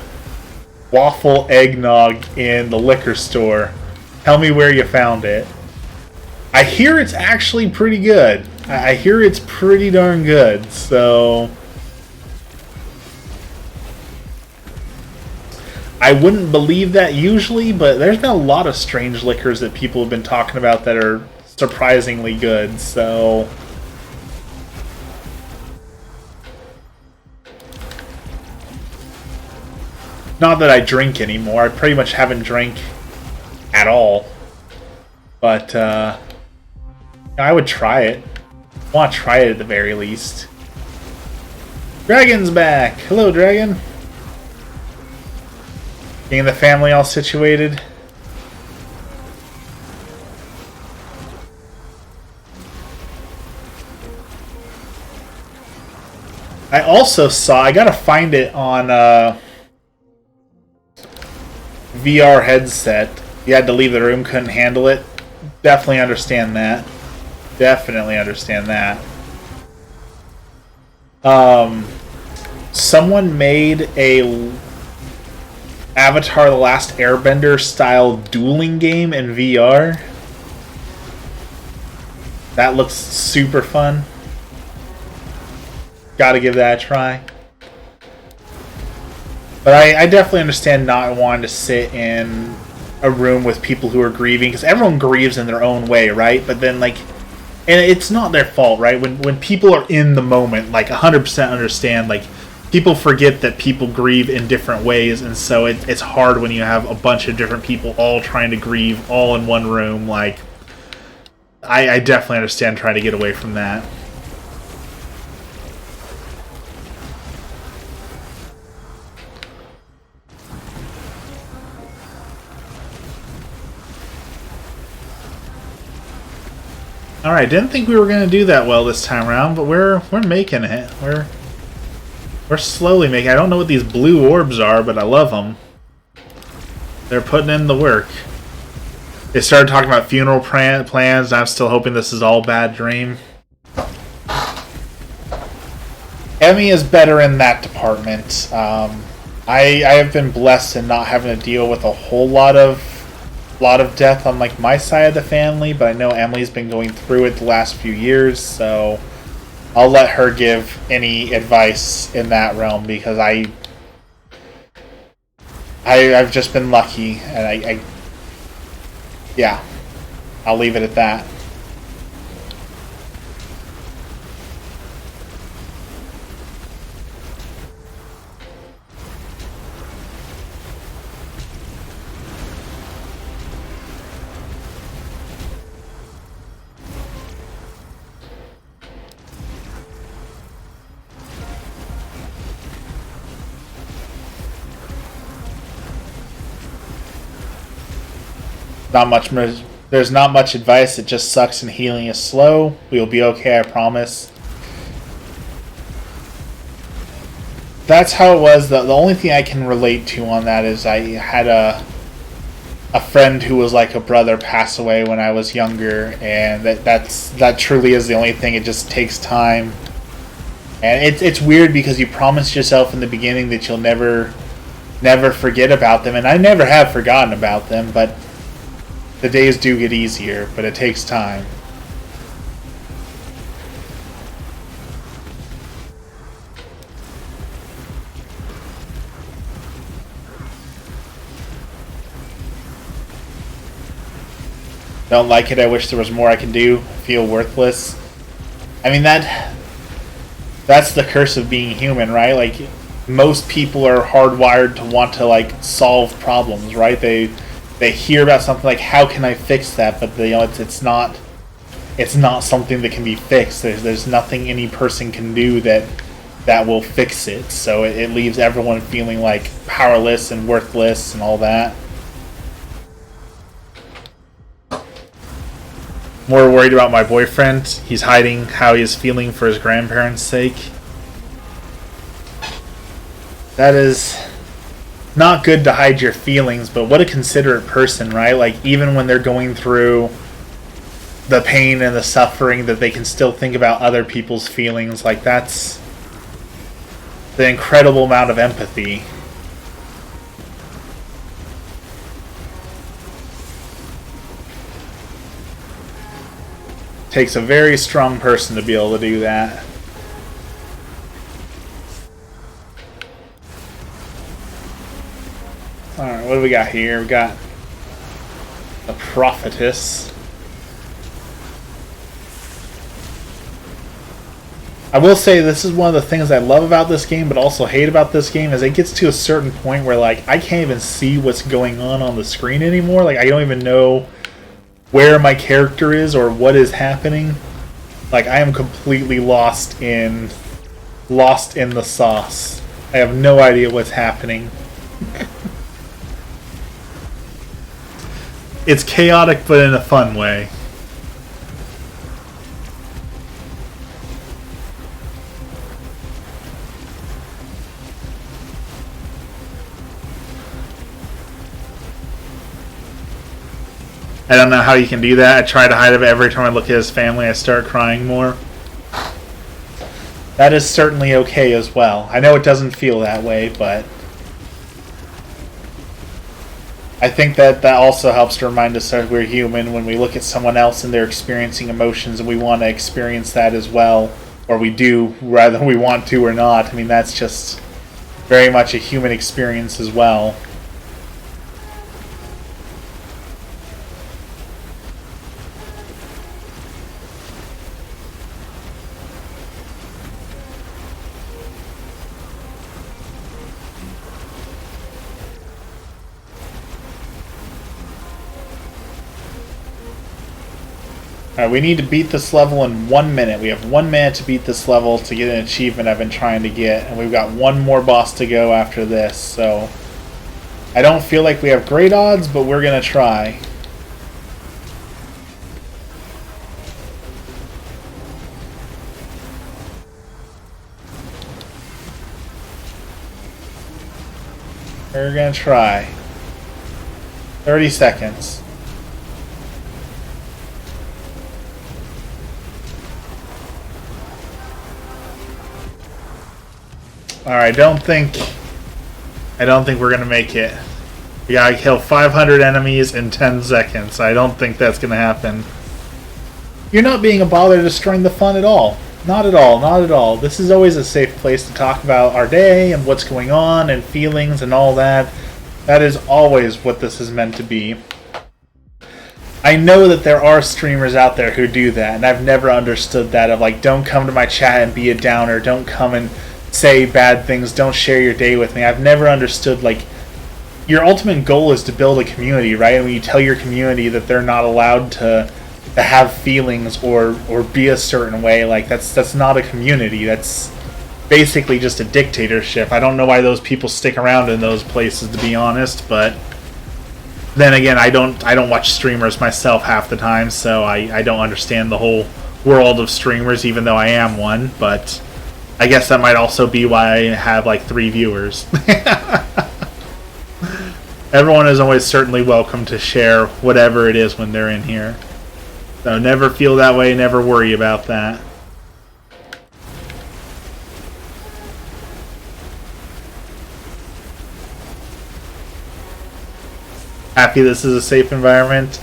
waffle eggnog in the liquor store, tell me where you found it. I hear it's actually pretty good. I hear it's pretty darn good, so I wouldn't believe that usually, but there's been a lot of strange liquors that people have been talking about that are surprisingly good, so not that I drink anymore. I pretty much haven't drank at all. But I would try it. I want to try it at the very least. Dragon's back! Hello, Dragon! Getting the family all situated. I also saw, I gotta find it on VR headset. You had to leave the room, couldn't handle it. Definitely understand that. Definitely understand that. Someone made a Avatar: The Last Airbender style dueling game in VR. That looks super fun. Gotta give that a try. But I definitely understand not wanting to sit in a room with people who are grieving, because everyone grieves in their own way, right? But then, like, and it's not their fault, right? When people are in the moment, like, 100% understand, like, people forget that people grieve in different ways, and so it's hard when you have a bunch of different people all trying to grieve all in one room. Like, I definitely understand trying to get away from that. Alright, didn't think we were going to do that well this time around, but we're making it. We're slowly making it. I don't know what these blue orbs are, but I love them. They're putting in the work. They started talking about funeral plans, and I'm still hoping this is all bad dream. Emmy is better in that department. I have been blessed in not having to deal with a whole lot of death on like my side of the family, but I know Emily's been going through it the last few years, so I'll let her give any advice in that realm, because I've just been lucky, and yeah, I'll leave it at that. There's not much advice. It just sucks, and healing is slow. We'll be okay, I promise. That's how it was. The only thing I can relate to on that is I had a friend who was like a brother pass away when I was younger, and that truly is the only thing. It just takes time, and it's weird because you promised yourself in the beginning that you'll never forget about them, and I never have forgotten about them, but the days do get easier, but it takes time. Don't like it. I wish there was more I can do. Feel worthless. I mean, that's the curse of being human, right? Like, most people are hardwired to want to, like, solve problems, right? They hear about something like, how can I fix that? But it's not something that can be fixed. There's nothing any person can do that will fix it. So it leaves everyone feeling like powerless and worthless and all that. More worried about my boyfriend. He's hiding how he is feeling for his grandparents' sake. That is not good to hide your feelings, but what a considerate person, right? Like, even when they're going through the pain and the suffering, that they can still think about other people's feelings. Like, that's the incredible amount of empathy. Takes a very strong person to be able to do that. Alright, what do we got here? We got the prophetess. I will say this is one of the things I love about this game, but also hate about this game, is it gets to a certain point where, like, I can't even see what's going on the screen anymore. Like, I don't even know where my character is or what is happening. Like, I am completely lost in the sauce. I have no idea what's happening. It's chaotic, but in a fun way. I don't know how you can do that. I try to hide it, but every time I look at his family, I start crying more. That is certainly okay as well. I know it doesn't feel that way, but I think that also helps to remind us that we're human. When we look at someone else and they're experiencing emotions and we want to experience that as well, or we do, rather we want to or not. I mean, that's just very much a human experience as well. Alright, we need to beat this level in 1 minute. We have 1 minute to beat this level to get an achievement I've been trying to get. And we've got one more boss to go after this, so I don't feel like we have great odds, but we're going to try. We're going to try. 30 seconds. Alright, I don't think we're gonna make it. We gotta kill 500 enemies in 10 seconds. I don't think that's gonna happen. You're not being a bother destroying the fun at all. Not at all, not at all. This is always a safe place to talk about our day and what's going on and feelings and all that. That is always what this is meant to be. I know that there are streamers out there who do that, and I've never understood that, of like, don't come to my chat and be a downer, don't come and say bad things, don't share your day with me. I've never understood, like, your ultimate goal is to build a community, right? And when you tell your community that they're not allowed to have feelings or be a certain way, like, that's not a community. That's basically just a dictatorship. I don't know why those people stick around in those places, to be honest, but then again, I don't watch streamers myself half the time, so I don't understand the whole world of streamers, even though I am one, but I guess that might also be why I have like 3 viewers. Everyone is always certainly welcome to share whatever it is when they're in here. So never feel that way, never worry about that. Happy this is a safe environment.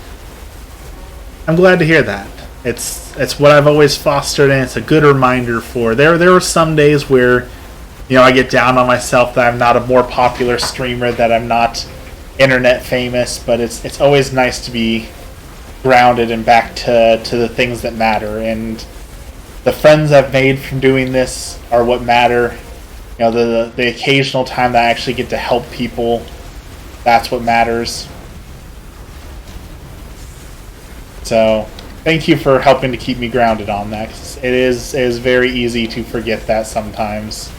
I'm glad to hear that. It's what I've always fostered, and it's a good reminder for. There are some days where, you know, I get down on myself that I'm not a more popular streamer, that I'm not internet famous, but it's always nice to be grounded and back to the things that matter. And the friends I've made from doing this are what matter. You know, the occasional time that I actually get to help people, that's what matters. So thank you for helping to keep me grounded on that, 'cause it is very easy to forget that sometimes.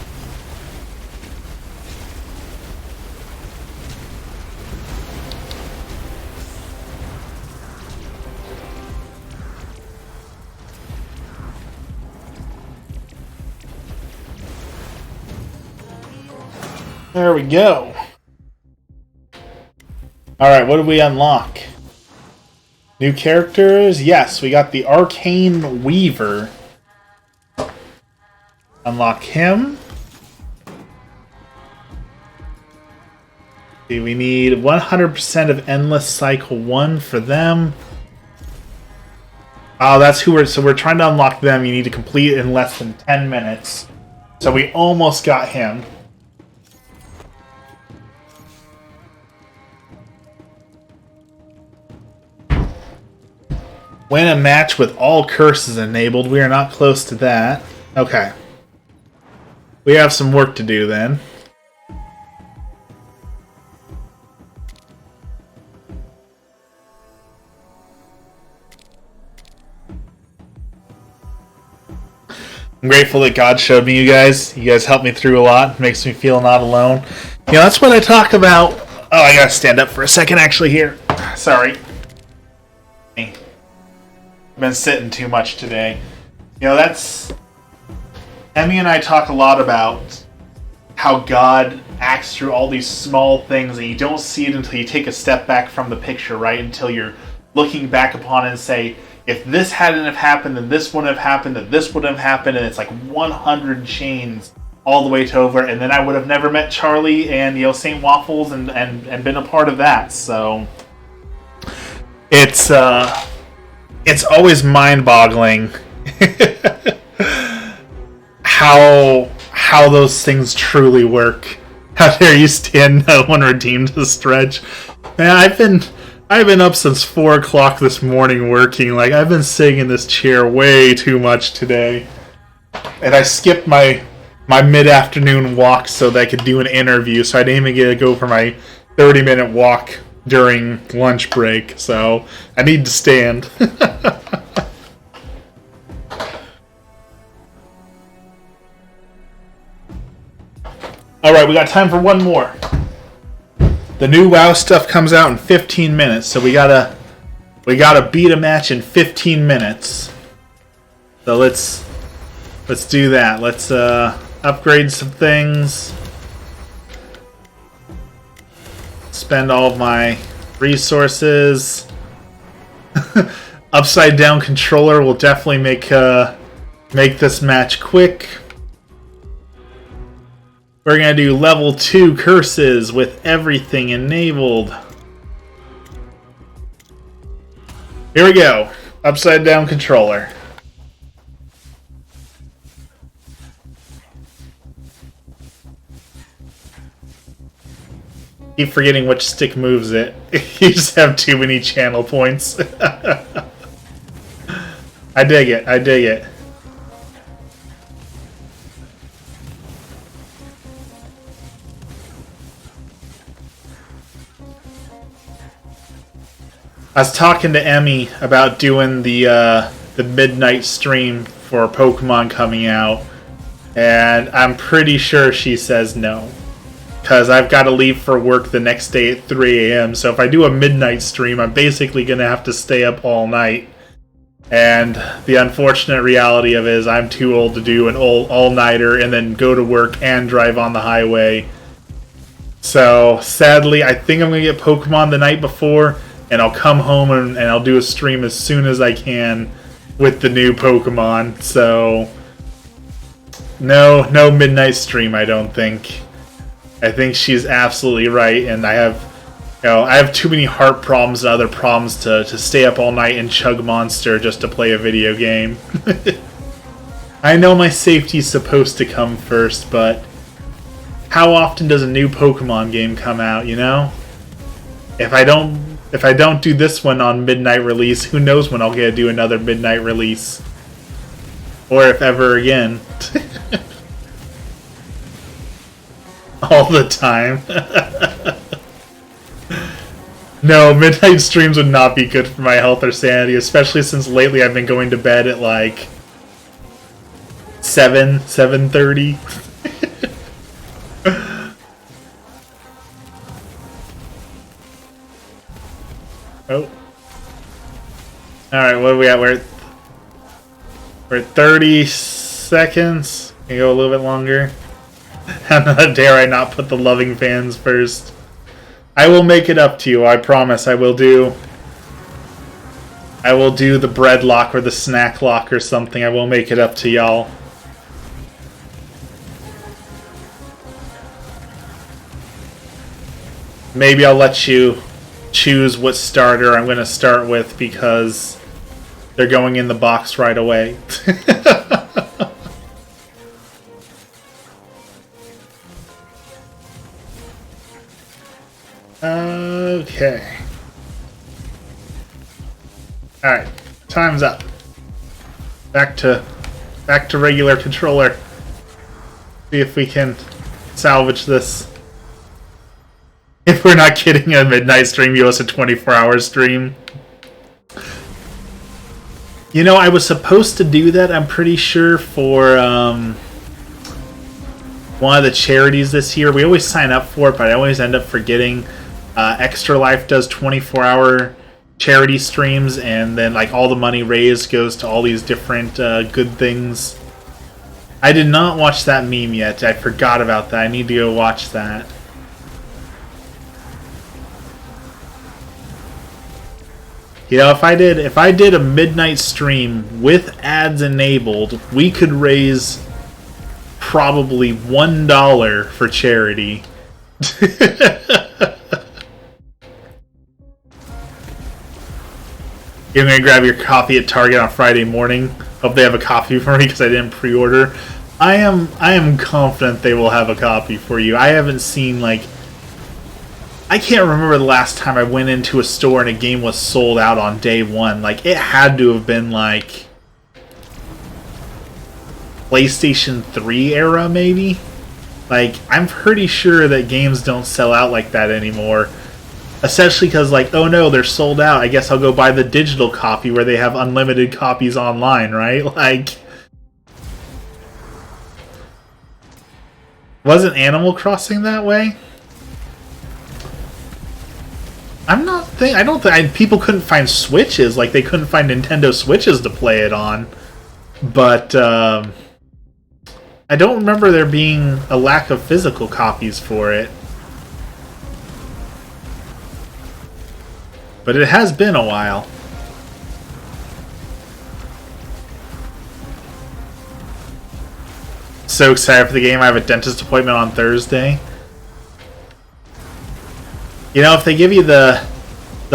There we go. Alright, what did we unlock? New characters? Yes, we got the Arcane Weaver. Unlock him. See, we need 100% of Endless Cycle 1 for them. Oh, that's who so we're trying to unlock them. You need to complete it in less than 10 minutes. So we almost got him. Win a match with all curses enabled. We are not close to that. Okay. We have some work to do then. I'm grateful that God showed me you guys. You guys helped me through a lot. It makes me feel not alone. You know, that's what I talk about. Oh, I gotta stand up for a second actually here. Sorry. I've been sitting too much today. You know, that's... Emmy and I talk a lot about how God acts through all these small things, and you don't see it until you take a step back from the picture, right? Until you're looking back upon it and say, if this hadn't have happened, then this wouldn't have happened, then this wouldn't have happened, and it's like 100 chains all the way to over, and then I would have never met Charlie and, you know, St. Waffles and been a part of that. So it's always mind-boggling how those things truly work. How dare you stand no one redeemed the stretch. Man, I've been up since 4 o'clock this morning working. Like, I've been sitting in this chair way too much today. And I skipped my mid-afternoon walk so that I could do an interview, so I didn't even get to go for my 30-minute walk during lunch break. So I need to stand. Alright, we got time for one more. The new WoW stuff comes out in 15 minutes, so we gotta beat a match in 15 minutes. So let's do that. Let's upgrade some things. Spend all of my resources. Upside down controller will definitely make this match quick. We're going to do level 2 curses with everything enabled. Here we go. Upside down controller. Keep forgetting which stick moves it. You just have too many channel points. I dig it. I dig it. I was talking to Emmy about doing the midnight stream for Pokemon coming out, and I'm pretty sure she says no. Because I've got to leave for work the next day at 3 a.m., so if I do a midnight stream, I'm basically going to have to stay up all night. And the unfortunate reality of it is I'm too old to do an all-nighter and then go to work and drive on the highway. So, sadly, I think I'm going to get Pokemon the night before, and I'll come home and I'll do a stream as soon as I can with the new Pokemon. So, no midnight stream, I don't think. I think she's absolutely right, and I have too many heart problems and other problems to stay up all night and chug Monster just to play a video game. I know my safety's supposed to come first, but how often does a new Pokemon game come out, you know? If I don't do this one on midnight release, who knows when I'll get to do another midnight release. Or if ever again. All the time. No, midnight streams would not be good for my health or sanity, especially since lately I've been going to bed at like 7:30. Oh. Alright, what are we at? We're at 30 seconds. Can you go a little bit longer? How dare I not put the loving fans first? I will make it up to you, I promise I will do I will do the bread lock or the snack lock or something. I will make it up to y'all. Maybe I'll let you choose what starter I'm going to start with because they're going in the box right away. Okay. Alright, time's up. Back to regular controller. See if we can salvage this. If we're not kidding, a midnight stream, you us a 24-hour stream. You know, I was supposed to do that, I'm pretty sure, for one of the charities this year. We always sign up for it, but I always end up forgetting. Extra Life does 24-hour charity streams, and then like all the money raised goes to all these different good things. I did not watch that meme yet. I forgot about that. I need to go watch that. You know, if I did a midnight stream with ads enabled, we could raise probably $1 for charity. You're going to grab your coffee at Target on Friday morning. Hope they have a copy for me because I didn't pre-order. I am confident they will have a copy for you. I haven't seen, like... I can't remember the last time I went into a store and a game was sold out on day one. Like, it had to have been, like... PlayStation 3 era, maybe? Like, I'm pretty sure that games don't sell out like that anymore. Especially because, like, oh no, they're sold out. I guess I'll go buy the digital copy where they have unlimited copies online, right? Like, wasn't Animal Crossing that way? I don't think people couldn't find Switches. Like, they couldn't find Nintendo Switches to play it on. But I don't remember there being a lack of physical copies for it. But it has been a while. So excited for the game. I have a dentist appointment on Thursday. You know, if they give you the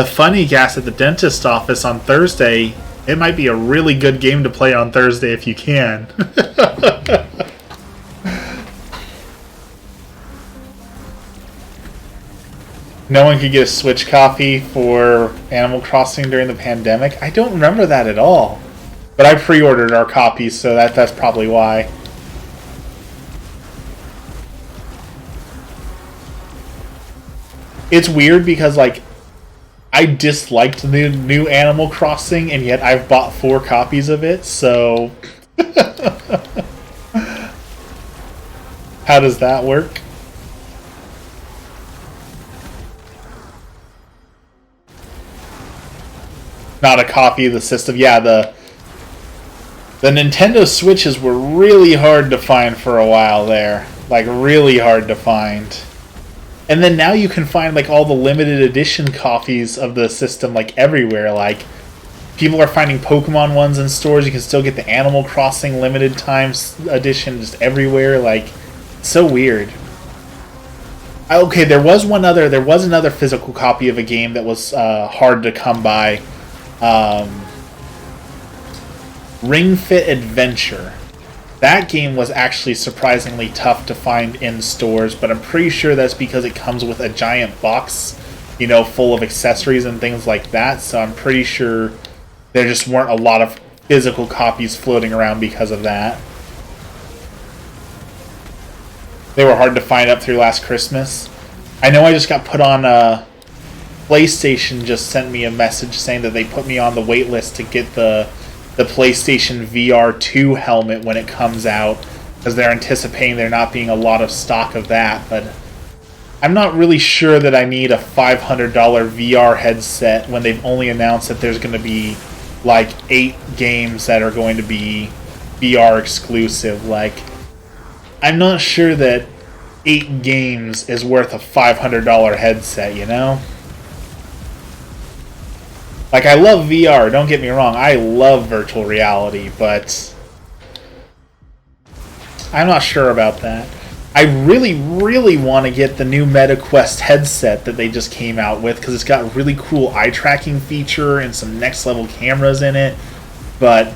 funny gas at the dentist office on Thursday, it might be a really good game to play on Thursday if you can. No one could get a Switch copy for Animal Crossing during the pandemic. I don't remember that at all. But I pre-ordered our copies, so that's probably why. It's weird because, like, I disliked the new Animal Crossing, and yet I've bought 4 copies of it, so... How does that work? Not a copy of the system. Yeah, the Nintendo Switches were really hard to find for a while there. Like, really hard to find. And then now you can find, like, all the limited edition copies of the system, like, everywhere. Like, people are finding Pokemon ones in stores. You can still get the Animal Crossing limited times edition just everywhere. Like, so weird. Okay, there was another physical copy of a game that was hard to come by. Ring Fit Adventure. That game was actually surprisingly tough to find in stores, but I'm pretty sure that's because it comes with a giant box, you know, full of accessories and things like that, so I'm pretty sure there just weren't a lot of physical copies floating around because of that. They were hard to find up through last Christmas. I know I just got put on PlayStation just sent me a message saying that they put me on the wait list to get the PlayStation VR 2 helmet when it comes out, because they're anticipating there not being a lot of stock of that, but I'm not really sure that I need a $500 VR headset when they've only announced that there's going to be like 8 games that are going to be VR exclusive. Like, I'm not sure that 8 games is worth a $500 headset, you know? Like, I love VR, don't get me wrong, I love virtual reality, but I'm not sure about that. I really, really want to get the new MetaQuest headset that they just came out with, because it's got a really cool eye tracking feature and some next level cameras in it, but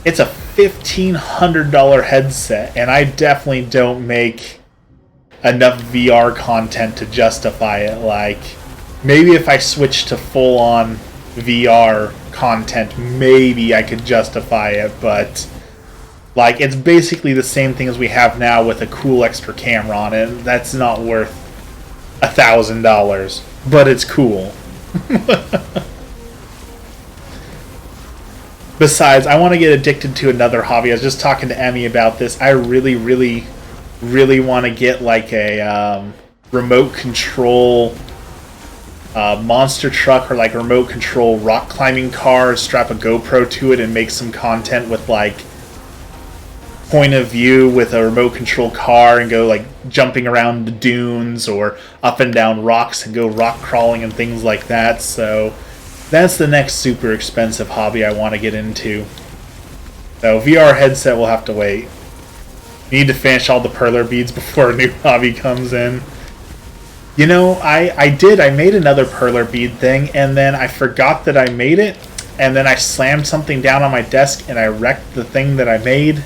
it's a $1,500 headset, and I definitely don't make enough VR content to justify it. Like, maybe if I switch to full-on VR content, maybe I could justify it, but like, it's basically the same thing as we have now with a cool extra camera on it. That's not worth $1,000, but it's cool. Besides, I want to get addicted to another hobby. I was just talking to Emmy about this. I really, really, really want to get like a remote control monster truck, or like a remote control rock climbing car, strap a GoPro to it and make some content with like point of view with a remote control car and go like jumping around the dunes or up and down rocks and go rock crawling and things like that. So that's the next super expensive hobby I want to get into. So VR headset will have to wait. Need to finish all the perler beads before a new hobby comes in. You know, I made another perler bead thing, and then I forgot that I made it, and then I slammed something down on my desk and I wrecked the thing that I made,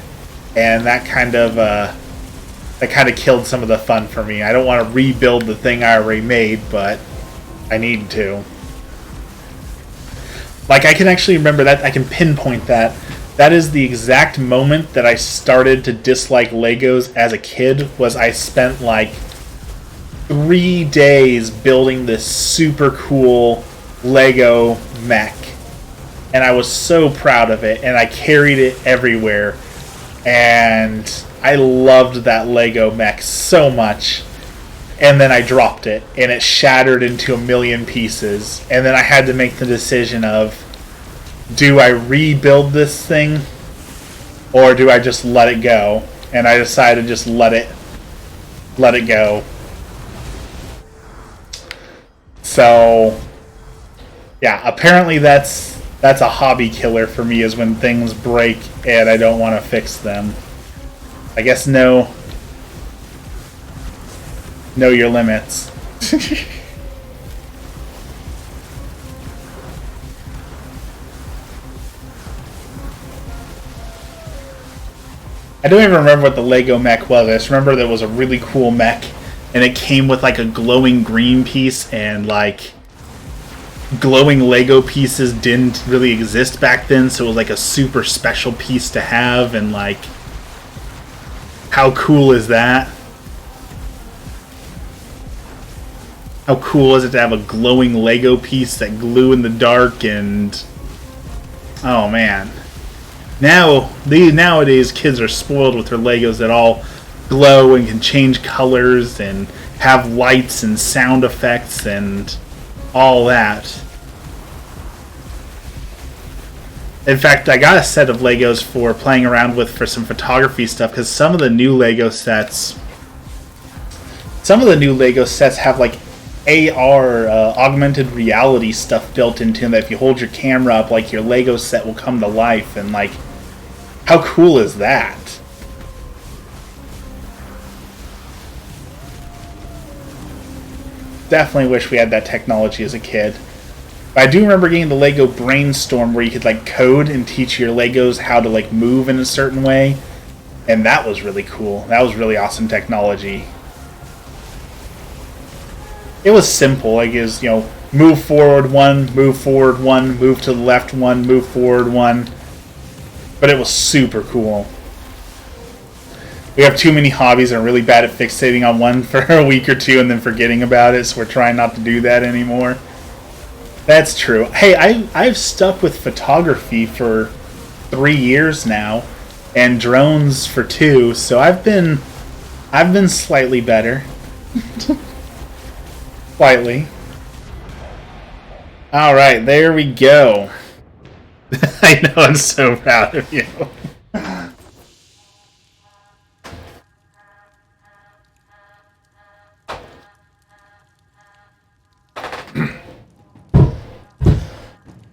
and that kind of killed some of the fun for me. I don't want to rebuild the thing I already made, but I need to. Like, I can actually remember that. I can pinpoint that. That is the exact moment that I started to dislike Legos as a kid. Was I spent like 3 days building this super cool Lego mech, and I was so proud of it, and I carried it everywhere, and I loved that Lego mech so much. And then I dropped it, and it shattered into a million pieces. And then I had to make the decision of, do I rebuild this thing, or do I just let it go? And I decided to just let it go. So, yeah, apparently that's a hobby killer for me, is when things break and I don't want to fix them. I guess know your limits. I don't even remember what the Lego mech was. I just remember there was a really cool mech, and it came with like a glowing green piece, and like glowing Lego pieces didn't really exist back then, so it was like a super special piece to have, and like, how cool is that? How cool is it to have a glowing Lego piece that glue in the dark? And oh man. Nowadays kids are spoiled with their Legos that all glow and can change colors and have lights and sound effects and all that. In fact, I got a set of Legos for playing around with for some photography stuff, because some of the new Lego sets have like AR, augmented reality stuff built into them, that if you hold your camera up, like, your Lego set will come to life, and like, how cool is that? Definitely wish we had that technology as a kid. But I do remember getting the Lego Brainstorm, where you could like code and teach your Legos how to like move in a certain way, and that was really cool. That was really awesome technology. It was simple. Like, it was, move forward one, move forward one, move to the left one, move forward one. But it was super cool. We have too many hobbies and are really bad at fixating on one for a week or two and then forgetting about it, so we're trying not to do that anymore. That's true. Hey, I've stuck with photography for 3 years now, and drones for 2, so I've been slightly better. Slightly. Alright, there we go. I know, I'm so proud of you.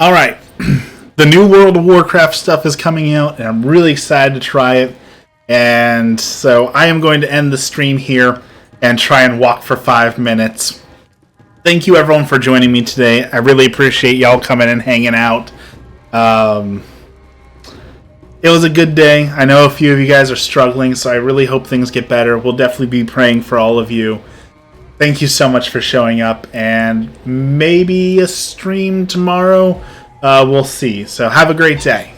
All right. The new World of Warcraft stuff is coming out, and I'm really excited to try it. And so I am going to end the stream here and try and walk for 5 minutes. Thank you, everyone, for joining me today. I really appreciate y'all coming and hanging out. It was a good day. I know a few of you guys are struggling, so I really hope things get better. We'll definitely be praying for all of you. Thank you so much for showing up, and maybe a stream tomorrow. We'll see. So have a great day.